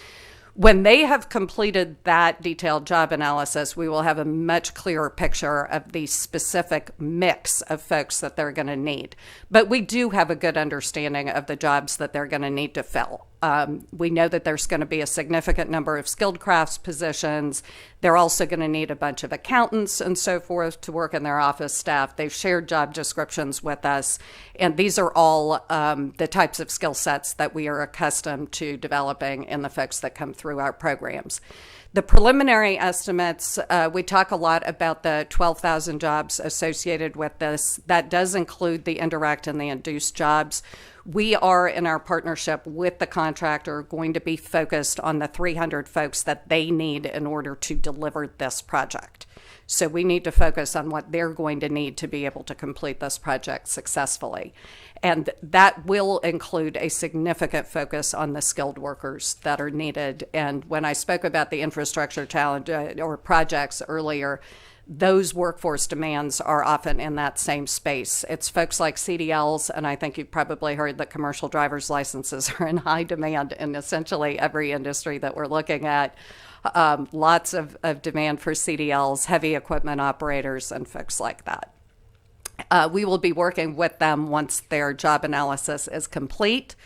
When they have completed that detailed job analysis, we will have a much clearer picture of the specific mix of folks that they're going to need. But we do have a good understanding of the jobs that they're going to need to fill. We know that there's going to be a significant number of skilled crafts positions. They're also going to need a bunch of accountants and so forth to work in their office staff. They've shared job descriptions with us, and these are all the types of skill sets that we are accustomed to developing in the folks that come through our programs. The preliminary estimates, we talk a lot about the 12,000 jobs associated with this. That does include the indirect and the induced jobs. We are, in our partnership with the contractor, going to be focused on the 300 folks that they need in order to deliver this project. So we need to focus on what they're going to need to be able to complete this project successfully. And that will include a significant focus on the skilled workers that are needed. And when I spoke about the infrastructure challenge or projects earlier, those workforce demands are often in that same space. It's folks like CDLs, and I think you've probably heard that commercial driver's licenses are in high demand in essentially every industry that we're looking at. Lots of demand for CDLs, heavy equipment operators, and folks like that. We will be working with them once their job analysis is complete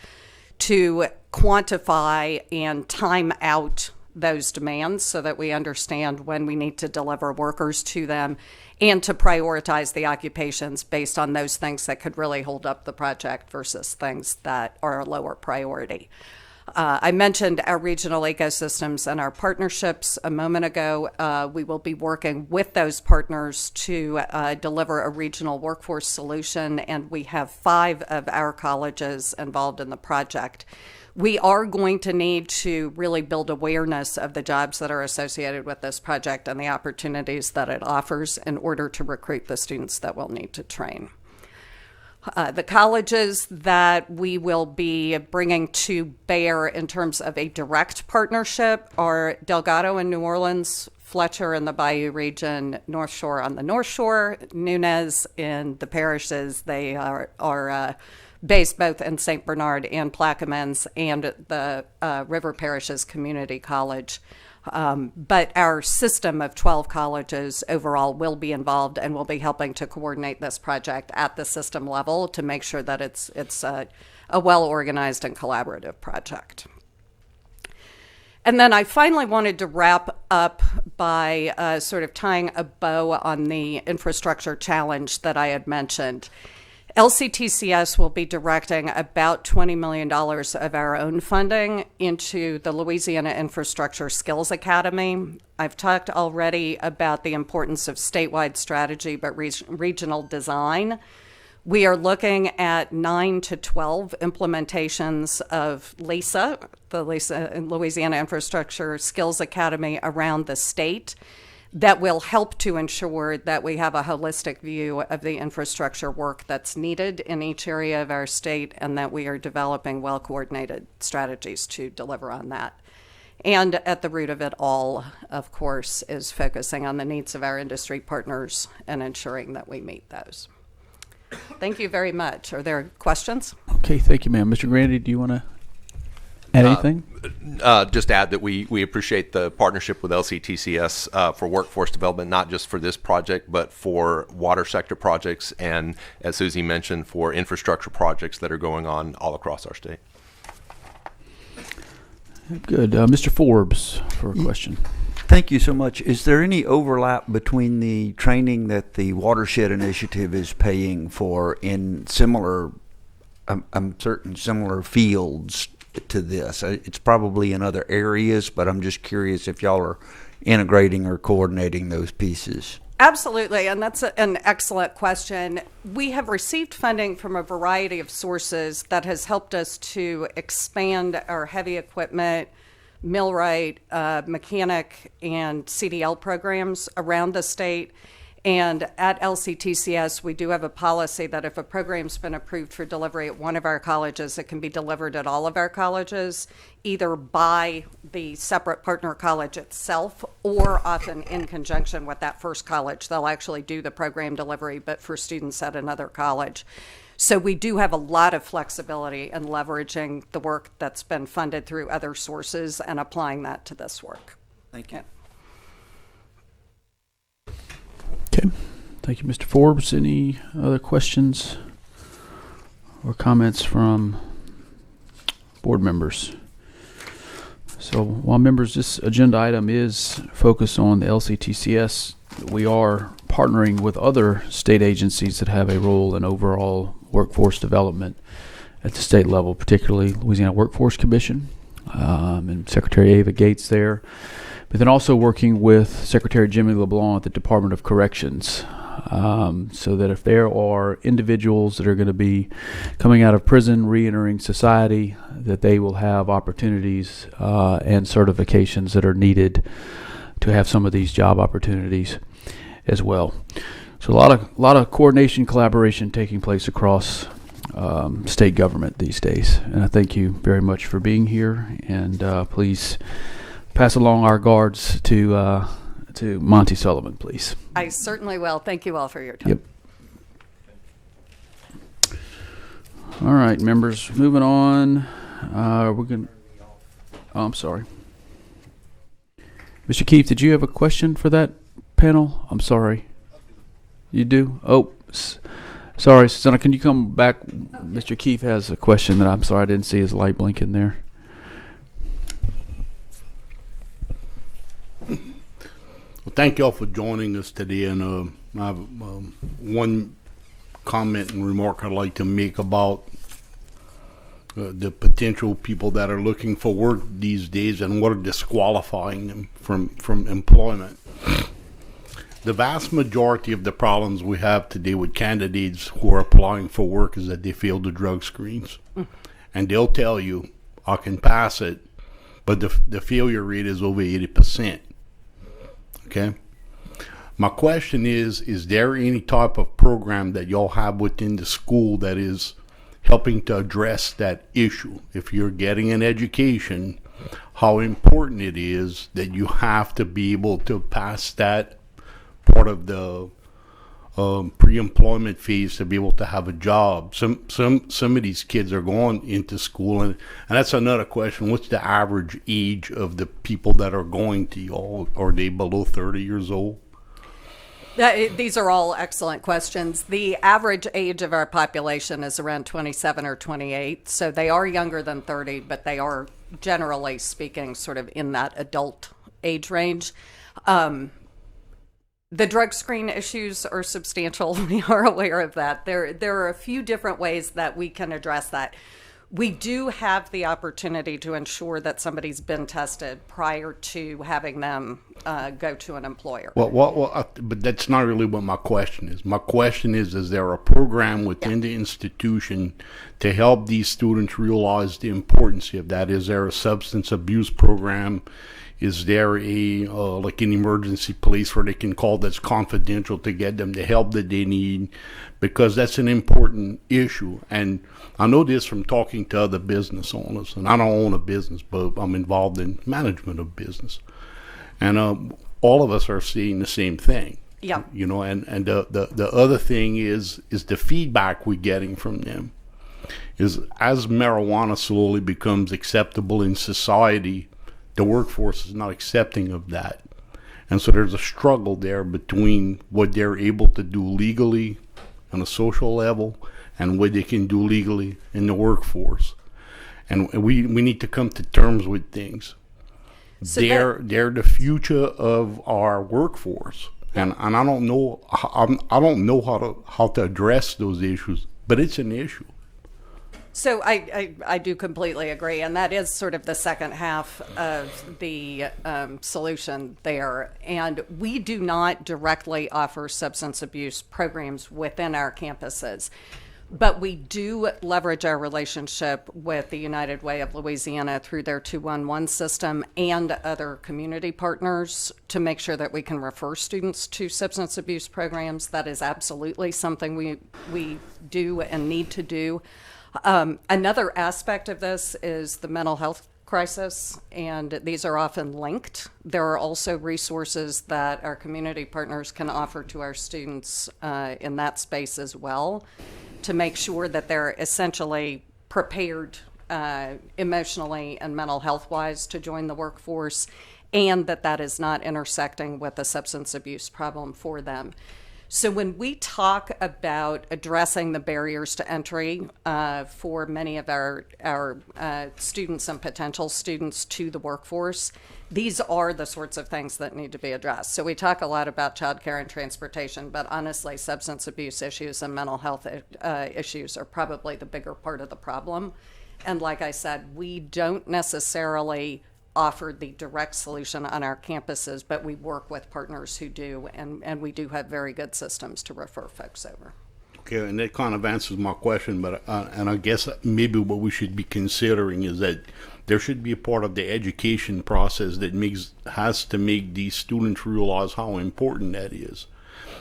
to quantify and time out those demands so that we understand when we need to deliver workers to them and to prioritize the occupations based on those things that could really hold up the project versus things that are a lower priority. I mentioned our regional ecosystems and our partnerships a moment ago. We will be working with those partners to deliver a regional workforce solution, and we have 5 of our colleges involved in the project. We are going to need to really build awareness of the jobs that are associated with this project and the opportunities that it offers in order to recruit the students that we'll need to train. The colleges that we will be bringing to bear in terms of a direct partnership are Delgado in New Orleans, Fletcher in the Bayou region, North Shore on the North Shore, Nunez in the parishes. They are based both in St. Bernard and Plaquemines, and the River Parishes Community College. But our system of 12 colleges overall will be involved and will be helping to coordinate this project at the system level to make sure that it's a well-organized and collaborative project. And then I finally wanted to wrap up by sort of tying a bow on the infrastructure challenge that I had mentioned. LCTCS will be directing about $20 million of our own funding into the Louisiana Infrastructure Skills Academy. I've talked already about the importance of statewide strategy, but regional design. We are looking at 9 to 12 implementations of LISA, the Louisiana Infrastructure Skills Academy, around the state, that will help to ensure that we have a holistic view of the infrastructure work that's needed in each area of our state, and that we are developing well-coordinated strategies to deliver on that. And at the root of it all, of course, is focusing on the needs of our industry partners and ensuring that we meet those. Thank you very much. Are there questions? Okay, thank you, ma'am. Mr. Grandy, do you want to add anything? Just add that we appreciate the partnership with LCTCS for workforce development, not just for this project, but for water sector projects and, as Susie mentioned, for infrastructure projects that are going on all across our state. Good. Mr. Forbes for a question. Thank you so much. Is there any overlap between the training that the Watershed Initiative is paying for in similar, I'm certain similar fields to this? It's probably in other areas, but I'm just curious if y'all are integrating or coordinating those pieces. Absolutely, and that's an excellent question. We have received funding from a variety of sources that has helped us to expand our heavy equipment, millwright, mechanic, and CDL programs around the state. And at LCTCS, we do have a policy that if a program's been approved for delivery at one of our colleges, it can be delivered at all of our colleges, either by the separate partner college itself or often in conjunction with that first college. They'll actually do the program delivery, but for students at another college. So we do have a lot of flexibility in leveraging the work that's been funded through other sources and applying that to this work. Thank you. Okay. Thank you, Mr. Forbes. Any other questions or comments from board members? So while members, this agenda item is focused on the LCTCS, we are partnering with other state agencies that have a role in overall workforce development at the state level, particularly Louisiana Workforce Commission and Secretary Ava Gates there. But then also working with Secretary Jimmy LeBlanc at the Department of Corrections, so that if there are individuals that are going to be coming out of prison, re-entering society, that they will have opportunities and certifications that are needed to have some of these job opportunities as well. So a lot of coordination, collaboration taking place across state government these days. And I thank you very much for being here, and please pass along our regards to to Monty Sullivan, please. I certainly will. Thank you all for your time. Yep. All right, members, moving on. We're going to... Oh, I'm sorry. Mr. Keefe, did you have a question for that panel? I'm sorry. You do? Oh, sorry, Susanna, can you come back? Mr. Keefe has a question that I'm sorry I didn't see his light blinking there. Well, thank y'all for joining us today, and I have one comment and remark I'd like to make about the potential people that are looking for work these days and what are disqualifying them from employment. The vast majority of the problems we have today with candidates who are applying for work is that they fail the drug screens. And they'll tell you, I can pass it, but the failure rate is over 80%. Okay? My question is there any type of program that y'all have within the school that is helping to address that issue? If you're getting an education, how important it is that you have to be able to pass that part of the pre-employment phase to be able to have a job. Some of these kids are going into school, and that's another question. What's the average age of the people that are going to y'all? Are they below 30 years old? These are all excellent questions. The average age of our population is around 27 or 28, so they are younger than 30, but they are, generally speaking, sort of in that adult age range. The drug screen issues are substantial. We are aware of that. There are a few different ways that we can address that. We do have the opportunity to ensure that somebody's been tested prior to having them go to an employer. But that's not really what my question is. My question is there a program within the institution to help these students realize the importance of that? Is there a substance abuse program? Is there like an emergency place where they can call that's confidential to get them the help that they need? Because that's an important issue. And I know this from talking to other business owners. And I don't own a business, but I'm involved in management of business. And all of us are seeing the same thing. Yeah. You know, and the other thing is the feedback we're getting from them is as marijuana slowly becomes acceptable in society, the workforce is not accepting of that. And so there's a struggle there between what they're able to do legally on a social level and what they can do legally in the workforce. And we need to come to terms with things. So they're the future of our workforce. And I don't know how to address those issues, but it's an issue. So I do completely agree, and that is sort of the second half of the solution there. And we do not directly offer substance abuse programs within our campuses, but we do leverage our relationship with the United Way of Louisiana through their 211 system and other community partners to make sure that we can refer students to substance abuse programs. That is absolutely something we do and need to do. Another aspect of this is the mental health crisis, and these are often linked. There are also resources that our community partners can offer to our students in that space as well to make sure that they're essentially prepared emotionally and mental health-wise to join the workforce, and that is not intersecting with a substance abuse problem for them. So when we talk about addressing the barriers to entry for many of our students and potential students to the workforce, these are the sorts of things that need to be addressed. So we talk a lot about childcare and transportation, but honestly, substance abuse issues and mental health issues are probably the bigger part of the problem. And like I said, we don't necessarily offer the direct solution on our campuses, but we work with partners who do, and we do have very good systems to refer folks over. Okay, and that kind of answers my question, but and I guess maybe what we should be considering is that there should be a part of the education process that has to make these students realize how important that is,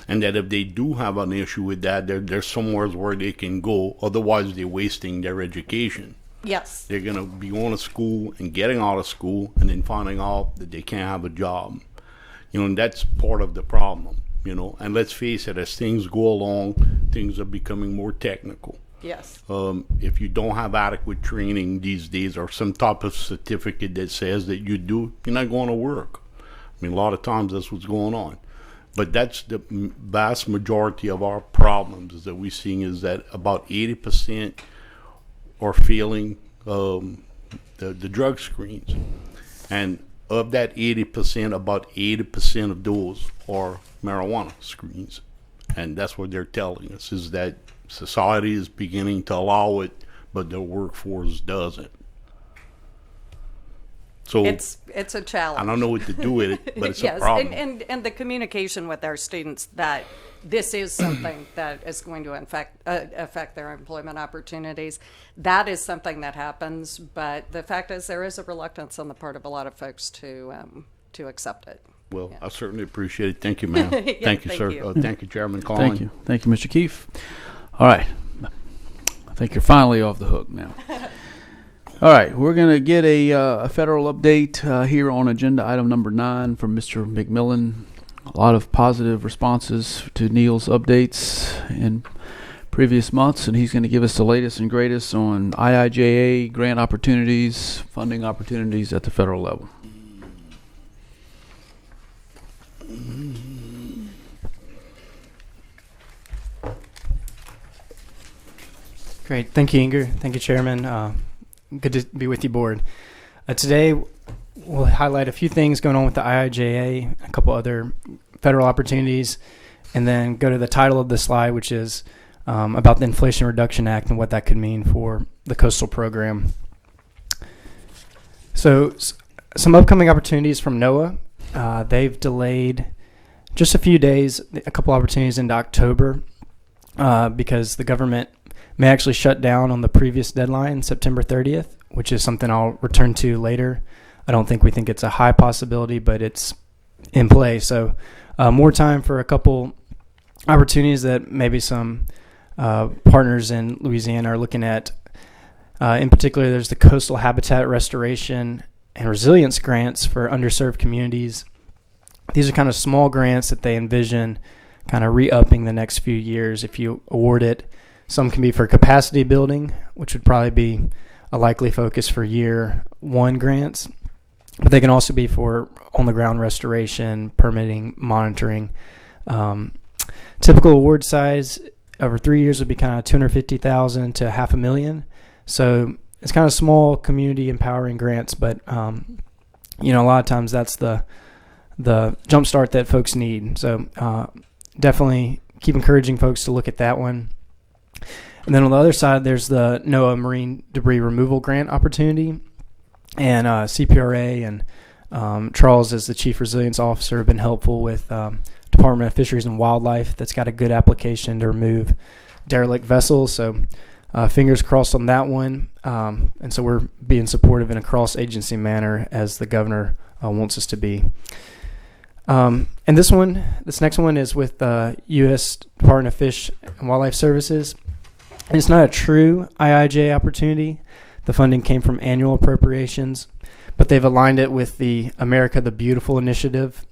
and that if they do have an issue with that, there's somewhere where they can go. Otherwise, they're wasting their education. Yes. They're going to be going to school and getting out of school and then finding out that they can't have a job. And that's part of the problem, And let's face it, as things go along, things are becoming more technical. Yes. If you don't have adequate training these days or some type of certificate that says that you do, you're not going to work. A lot of times that's what's going on. But that's the vast majority of our problems that we're seeing, is that about 80% are failing the drug screens. And of that 80%, about 80% of those are marijuana screens. And that's what they're telling us, is that society is beginning to allow it, but the workforce doesn't. So it's a challenge. I don't know what to do with it, but it's yes, a problem. And the communication with our students that this is something that is going to affect their employment opportunities. That is something that happens, but the fact is there is a reluctance on the part of a lot of folks to accept it. Well, I certainly appreciate it. Thank you, ma'am. Yeah, thank you, thank sir. you. Thank you, Chairman Klein. Thank you, Mr. Keefe. All right, I think you're finally off the hook now. All right, we're going to get a federal update here on agenda item number 9 from Mr. McMillan. A lot of positive responses to Neil's updates in previous months, and he's going to give us the latest and greatest on IIJA grant opportunities, funding opportunities at the federal level. Great. Thank you, Inger. Thank you, Chairman. Good to be with you, Board. Today, we'll highlight a few things going on with the IIJA, a couple other federal opportunities, and then go to the title of the slide, which is about the Inflation Reduction Act and what that could mean for the coastal program. So, some upcoming opportunities from NOAA. They've delayed just a few days, a couple opportunities into October, because the government may actually shut down on the previous deadline, September 30th, which is something I'll return to later. I don't think we think it's a high possibility, but it's in play. So more time for a couple opportunities that maybe some partners in Louisiana are looking at. In particular, there's the Coastal Habitat Restoration and Resilience Grants for underserved communities. These are kind of small grants that they envision kind of re-upping the next few years if you award it. Some can be for capacity building, which would probably be a likely focus for year 1 grants. But they can also be for on-the-ground restoration, permitting, monitoring. Typical award size over 3 years would be kind of $250,000 to $500,000. So it's kind of small, community empowering grants, but a lot of times that's the jump start that folks need. So definitely keep encouraging folks to look at that one. And then on the other side, there's the NOAA Marine Debris Removal Grant opportunity. And CPRA and Charles, as the Chief Resilience Officer, have been helpful with Department of Fisheries and Wildlife. That's got a good application to remove derelict vessels. So fingers crossed on that one. And so we're being supportive in a cross-agency manner as the governor wants us to be. And this next one is with U.S. Department of Fish and Wildlife Services. And it's not a true IIJA opportunity. The funding came from annual appropriations, but they've aligned it with the America the Beautiful initiative,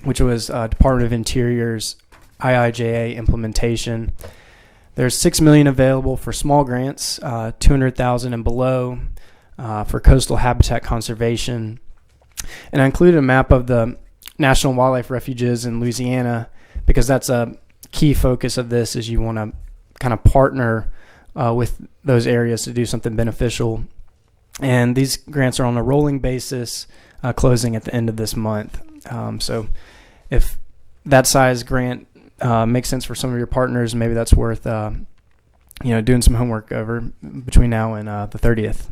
which was Department of Interior's IIJA implementation. There's $6 million available for small grants, $200,000 and below for coastal habitat conservation. And I included a map of the National Wildlife Refuges in Louisiana because that's a key focus of this, is you want to kind of partner with those areas to do something beneficial. And these grants are on a rolling basis, closing at the end of this month. So if that size grant makes sense for some of your partners, maybe that's worth doing some homework over between now and the 30th.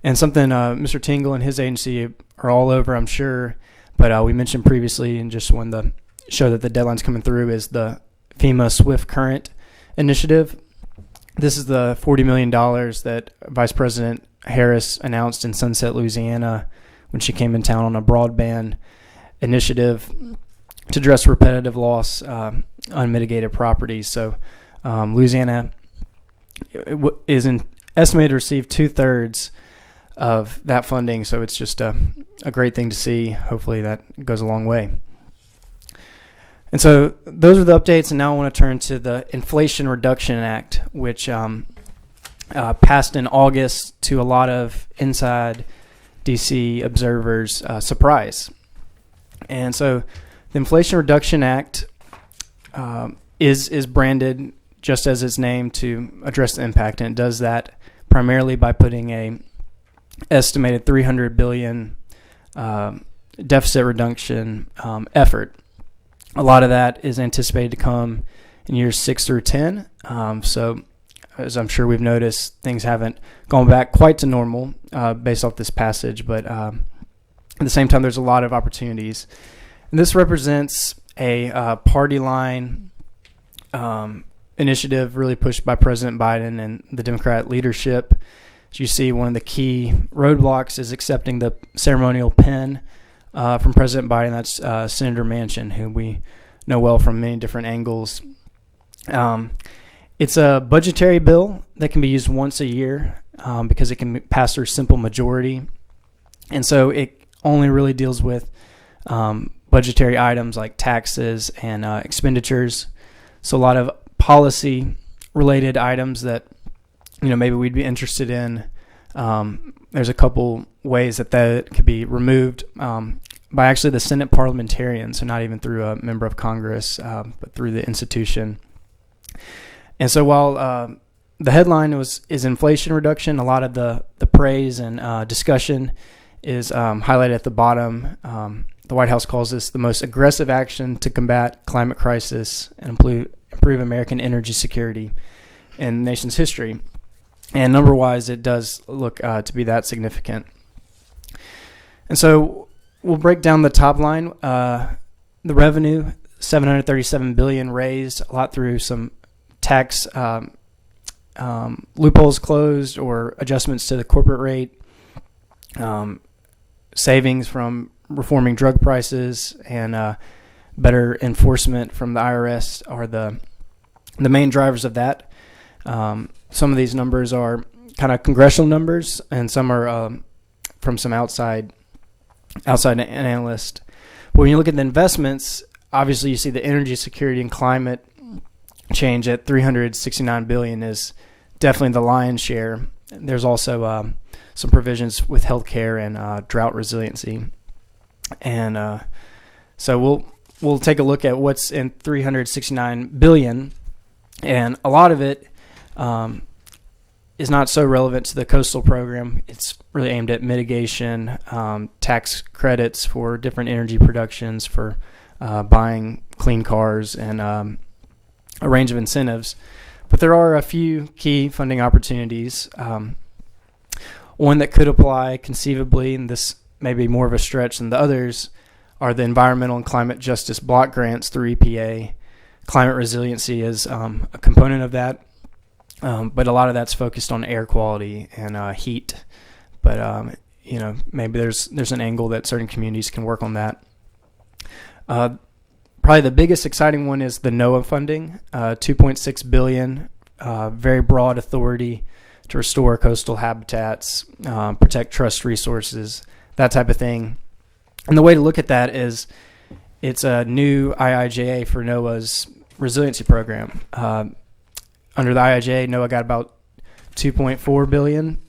And something Mr. Tingle and his agency are all over, I'm sure, but we mentioned previously and just wanted to show that the deadline's coming through, is the FEMA Swift Current initiative. This is the $40 million that Vice President Harris announced in Sunset, Louisiana, when she came in town on a broadband initiative to address repetitive loss, unmitigated properties. So Louisiana is estimated to receive 2/3 of that funding. So it's just a great thing to see. Hopefully that goes a long way. And so those are the updates. And now I want to turn to the Inflation Reduction Act, which passed in August, to a lot of inside DC observers' surprise. And so the Inflation Reduction Act is branded just as its name to address the impact, and it does that primarily by putting a estimated $300 billion deficit reduction effort. A lot of that is anticipated to come in years 6 through 10. So as I'm sure we've noticed, things haven't gone back quite to normal based off this passage, but at the same time, there's a lot of opportunities. And this represents a party line initiative really pushed by President Biden and the Democrat leadership. As you see, one of the key roadblocks is accepting the ceremonial pen from President Biden. That's Senator Manchin, who we know well from many different angles. It's a budgetary bill that can be used once a year because it can pass through simple majority. And so it only really deals with budgetary items like taxes and expenditures. So a lot of policy-related items that maybe we'd be interested in. There's a couple ways that could be removed by actually the Senate parliamentarians, so not even through a member of Congress, but through the institution. And so while the headline is inflation reduction, a lot of the praise and discussion is highlighted at the bottom. The White House calls this the most aggressive action to combat climate crisis and improve American energy security in the nation's history. And number-wise, it does look to be that significant. And so we'll break down the top line. The revenue, $737 billion raised, a lot through some tax loopholes closed or adjustments to the corporate rate, savings from reforming drug prices, and better enforcement from the IRS are the main drivers of that. Some of these numbers are kind of congressional numbers, and some are from some outside analysts. But when you look at the investments, obviously you see the energy security and climate change at $369 billion is definitely the lion's share. There's also some provisions with healthcare and drought resiliency. And so we'll take a look at what's in $369 billion, and a lot of it is not so relevant to the coastal program. It's really aimed at mitigation, tax credits for different energy productions, for buying clean cars, and a range of incentives. But there are a few key funding opportunities. One that could apply conceivably, and this may be more of a stretch than the others, are the environmental and climate justice block grants through EPA. Climate resiliency is a component of that, but a lot of that's focused on air quality and heat. But maybe there's an angle that certain communities can work on that. Probably the biggest exciting one is the NOAA funding, $2.6 billion, very broad authority to restore coastal habitats, protect trust resources, that type of thing. And the way to look at that is it's a new IIJA for NOAA's resiliency program. Under the IIJA, NOAA got about $2.4 billion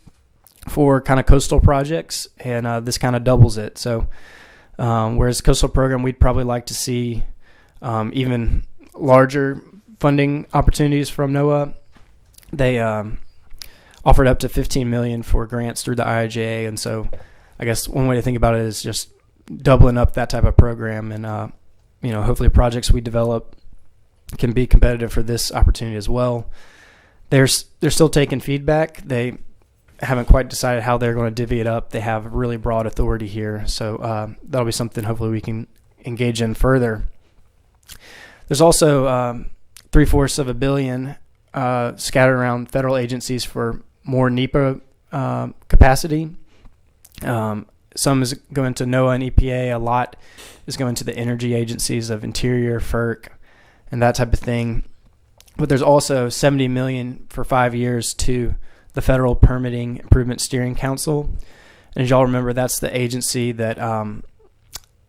for kind of coastal projects, and this kind of doubles it. So whereas the coastal program, we'd probably like to see even larger funding opportunities from NOAA. They offered up to $15 million for grants through the IIJA, and so I guess one way to think about it is just doubling up that type of program, and hopefully projects we develop can be competitive for this opportunity as well. They're still taking feedback. They haven't quite decided how they're going to divvy it up. They have really broad authority here, so that'll be something hopefully we can engage in further. There's also $750 million scattered around federal agencies for more NEPA capacity. Some is going to NOAA and EPA. A lot is going to the energy agencies of Interior, FERC, and that type of thing. But there's also $70 million for 5 years to the Federal Permitting Improvement Steering Council. And as y'all remember, that's the agency that,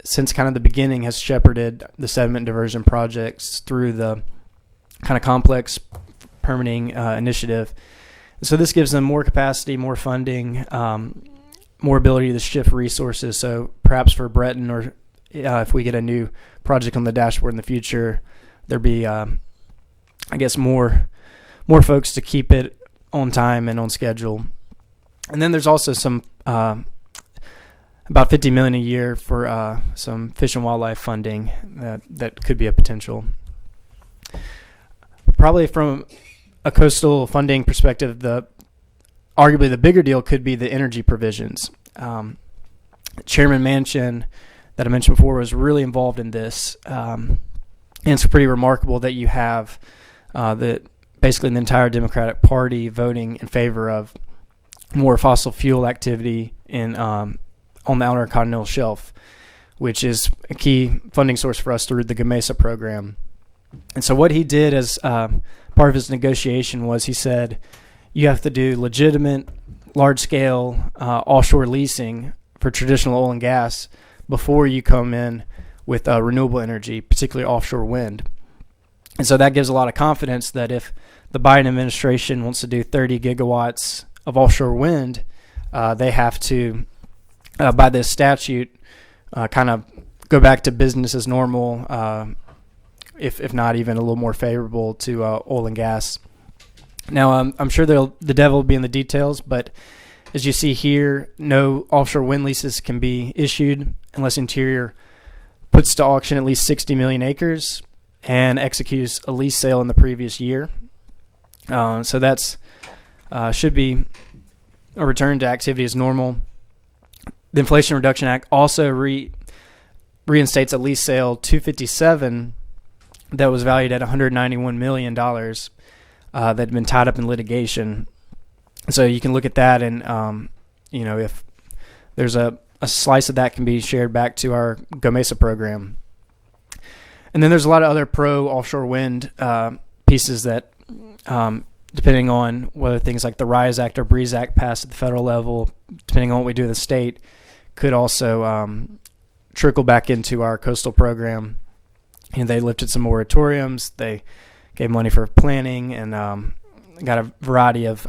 since kind of the beginning, has shepherded the sediment diversion projects through the kind of complex permitting initiative. So this gives them more capacity, more funding, more ability to shift resources. So perhaps for Breton, or if we get a new project on the dashboard in the future, there'd be, I guess, more folks to keep it on time and on schedule. And then there's also some about $50 million a year for some fish and wildlife funding that could be a potential. Probably from a coastal funding perspective, arguably the bigger deal could be the energy provisions. Chairman Manchin, that I mentioned before, was really involved in this, and it's pretty remarkable that you have basically the entire Democratic Party voting in favor of more fossil fuel activity on the Outer Continental Shelf, which is a key funding source for us through the GMESA program. And so what he did as part of his negotiation was he said, you have to do legitimate, large-scale offshore leasing for traditional oil and gas before you come in with renewable energy, particularly offshore wind. And so that gives a lot of confidence that if the Biden administration wants to do 30 gigawatts of offshore wind, they have to, by this statute, kind of go back to business as normal, if not even a little more favorable to oil and gas. Now, I'm sure the devil will be in the details, but as you see here, no offshore wind leases can be issued unless Interior puts to auction at least 60 million acres and executes a lease sale in the previous year. So that's should be a return to activity as normal. The Inflation Reduction Act also reinstates a lease sale 257 that was valued at $191 million that had been tied up in litigation. So you can look at that, and if there's a slice of that can be shared back to our GOMESA program. And then there's a lot of other pro-offshore wind pieces that, depending on whether things like the RISE Act or BREEZE Act pass at the federal level, depending on what we do in the state, could also trickle back into our coastal program. And they lifted some moratoriums. They gave money for planning and got a variety of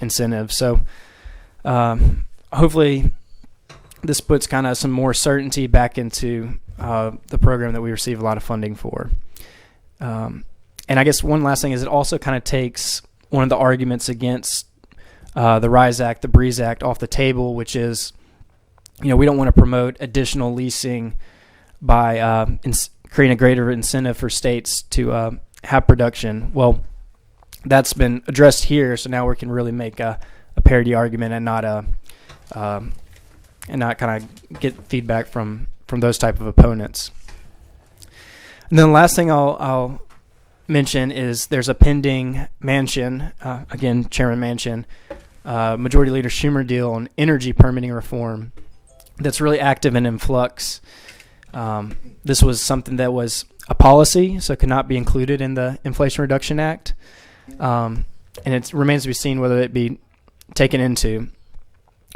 incentives. So hopefully this puts kind of some more certainty back into the program that we receive a lot of funding for. And I guess one last thing is it also kind of takes one of the arguments against the RISE Act, the BREEZE Act off the table, which is, we don't want to promote additional leasing by creating a greater incentive for states to have production. Well, that's been addressed here, so now we can really make a parity argument and not kind of get feedback from those type of opponents. And then the last thing I'll mention is there's a pending Manchin, again, Chairman Manchin, Majority Leader Schumer deal on energy permitting reform that's really active and in flux. This was something that was a policy, so it could not be included in the Inflation Reduction Act. And it remains to be seen whether it be taken into.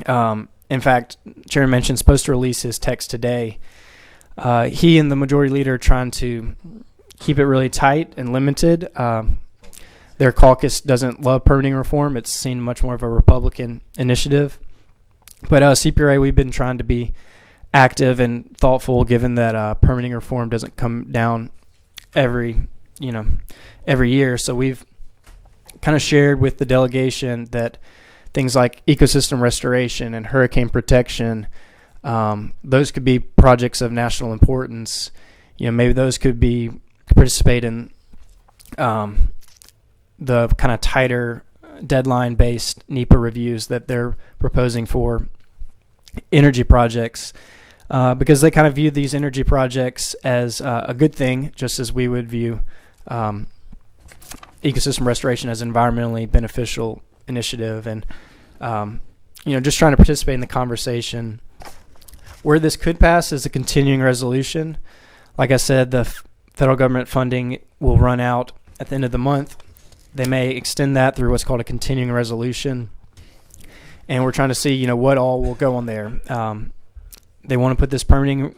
In fact, Chairman Manchin is supposed to release his text today. He and the Majority Leader are trying to keep it really tight and limited. Their caucus doesn't love permitting reform. It's seen much more of a Republican initiative. But CPRA, we've been trying to be active and thoughtful, given that permitting reform doesn't come down every year. So we've kind of shared with the delegation that things like ecosystem restoration and hurricane protection, those could be projects of national importance. Maybe those could participate in the kind of tighter deadline-based NEPA reviews that they're proposing for energy projects, because they kind of view these energy projects as a good thing, just as we would view ecosystem restoration as an environmentally beneficial initiative. And just trying to participate in the conversation. Where this could pass is a continuing resolution. Like I said, the federal government funding will run out at the end of the month. They may extend that through what's called a continuing resolution. and we're trying to see, you know, what all will go on there. They want to put this permitting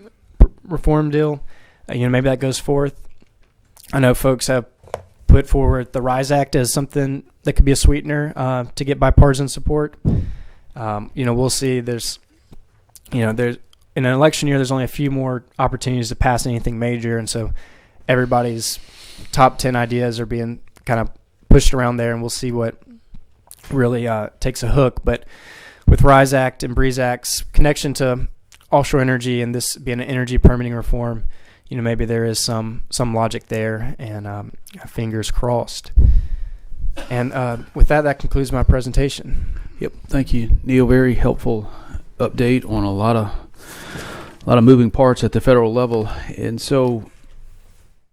reform deal. You know, maybe that goes forth. I know folks have put forward the RISE Act as something that could be a sweetener to get bipartisan support. You know, we'll see. There's in an election year, there's only a few more opportunities to pass anything major, and so everybody's top 10 ideas are being kind of pushed around there, and we'll see what really takes a hook. But with RISE Act and BREEZE Act's connection to offshore energy and this being an energy permitting reform, you know, maybe there is some logic there, and fingers crossed. And with that, that concludes my presentation. Yep, thank you, Neil. Very helpful update on a lot of moving parts at the federal level. And so,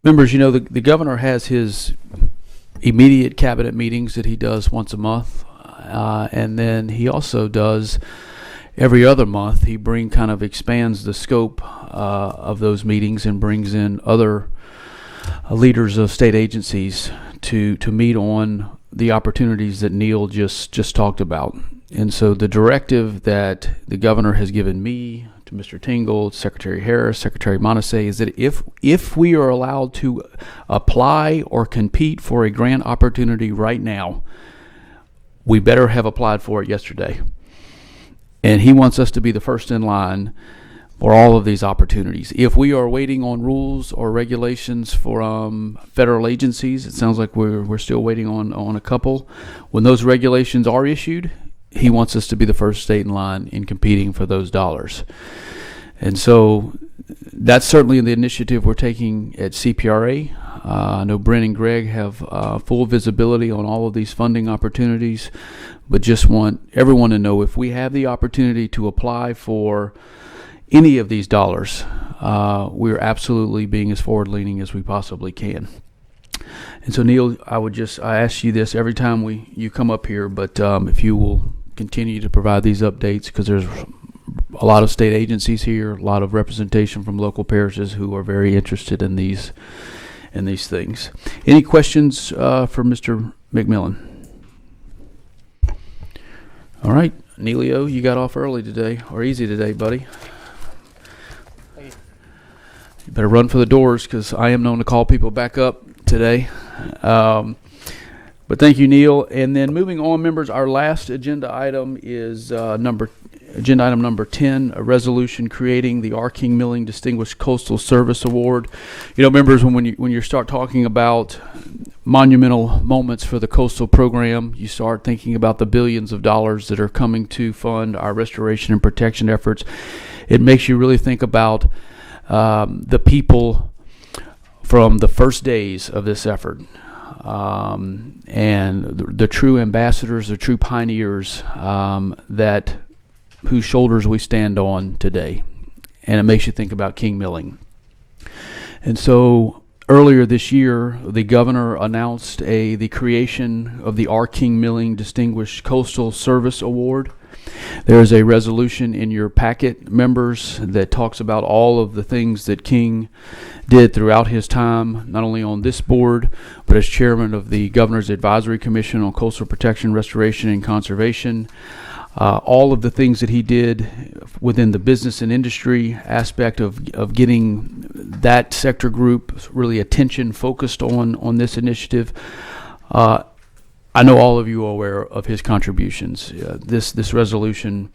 members, you know, the governor has his immediate cabinet meetings that he does once a month, and then he also does every other month. He expands the scope of those meetings and brings in other leaders of state agencies to meet on the opportunities that Neil just talked about. And so the directive that the governor has given me, to Mr. Tingle, Secretary Harris, Secretary Monase, is that if we are allowed to apply or compete for a grant opportunity right now, we better have applied for it yesterday. And he wants us to be the first in line for all of these opportunities. If we are waiting on rules or regulations from federal agencies, it sounds like we're still waiting on a couple. When those regulations are issued, he wants us to be the first state in line in competing for those dollars. And so that's certainly the initiative we're taking at CPRA. I know Brent and Greg have full visibility on all of these funding opportunities, but just want everyone to know, if we have the opportunity to apply for any of these dollars, we're absolutely being as forward-leaning as we possibly can. And so, Neil, I ask you this every time you come up here, but if you will continue to provide these updates, because there's a lot of state agencies here, a lot of representation from local parishes who are very interested in these things. Any questions for Mr. McMillan? All right, Neilio, you got off early today, or easy today, buddy. You better run for the doors, because I am known to call people back up today. But thank you, Neil. And then moving on, members, our last agenda item is agenda item number 10, a resolution creating the R. King Milling Distinguished Coastal Service Award. You know, members, when you start talking about monumental moments for the coastal program, you start thinking about the billions of dollars that are coming to fund our restoration and protection efforts. It makes you really think about the people from the first days of this effort. And the true ambassadors, the true pioneers whose shoulders we stand on today. And it makes you think about King Milling. And so earlier this year, the governor announced the creation of the R. King Milling Distinguished Coastal Service Award. There is a resolution in your packet, members, that talks about all of the things that King did throughout his time, not only on this board, but as chairman of the Governor's Advisory Commission on Coastal Protection, Restoration, and Conservation. All of the things that he did within the business and industry aspect of getting that sector group really attention focused on this initiative. I know all of you are aware of his contributions. This resolution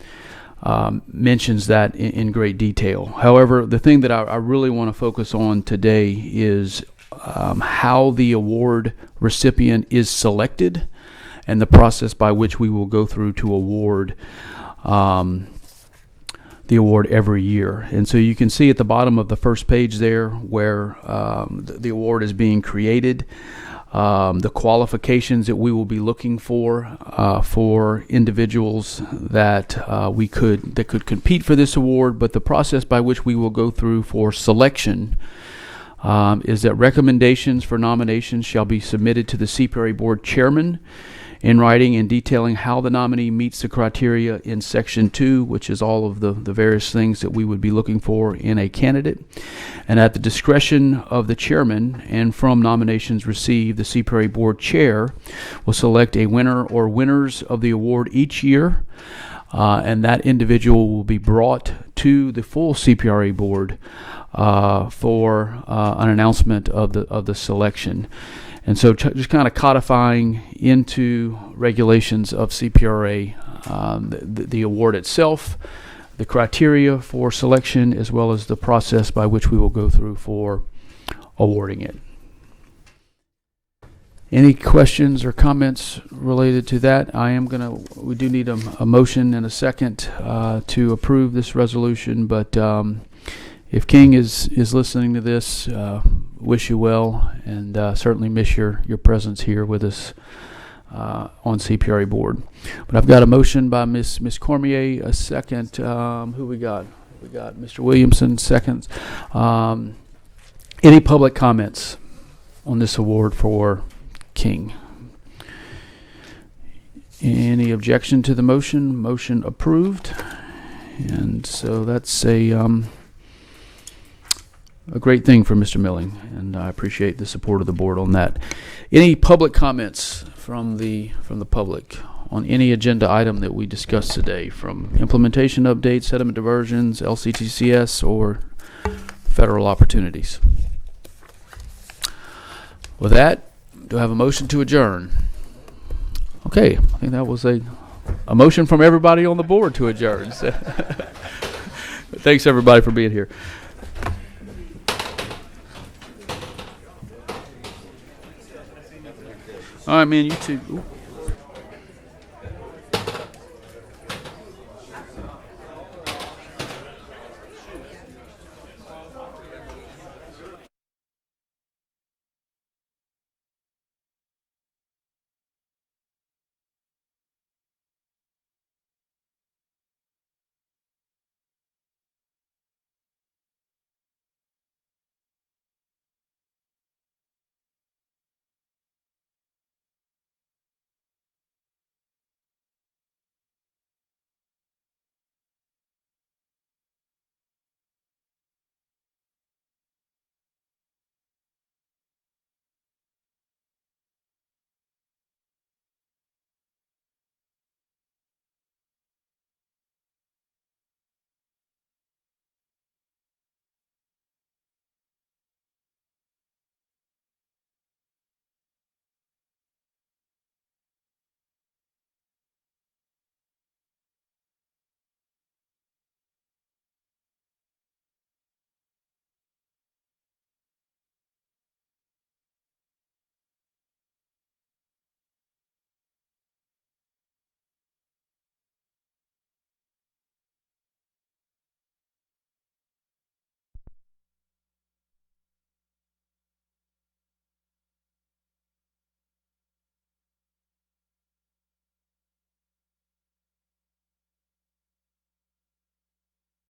mentions that in great detail. However, the thing that I really want to focus on today is how the award recipient is selected and the process by which we will go through to award the award every year. And so you can see at the bottom of the first page there where the award is being created. The qualifications that we will be looking for individuals that could compete for this award, but the process by which we will go through for selection is that recommendations for nominations shall be submitted to the CPRA board chairman, in writing and detailing how the nominee meets the criteria in Section 2, which is all of the various things that we would be looking for in a candidate. And at the discretion of the chairman and from nominations received, the CPRA board chair will select a winner or winners of the award each year, and that individual will be brought to the full CPRA board for an announcement of the selection. And so just kind of codifying into regulations of CPRA the award itself, the criteria for selection, as well as the process by which we will go through for awarding it. Any questions or comments related to that? We do need a motion and a second to approve this resolution, but if King is listening to this, wish you well, and certainly miss your presence here with us on CPRA board. But I've got a motion by Miss Cormier, a second. Who we got? We got Mr. Williamson, seconds. Any public comments on this award for King? Any objection to the motion? Motion approved. And so that's a great thing for Mr. Milling, and I appreciate the support of the board on that. Any public comments from the public on any agenda item that we discussed today, from implementation updates, sediment diversions, LCTCS, or federal opportunities? With that, do I have a motion to adjourn? Okay, I think that was a motion from everybody on the board to adjourn. So thanks everybody for being here. All right, man, you too. Ooh.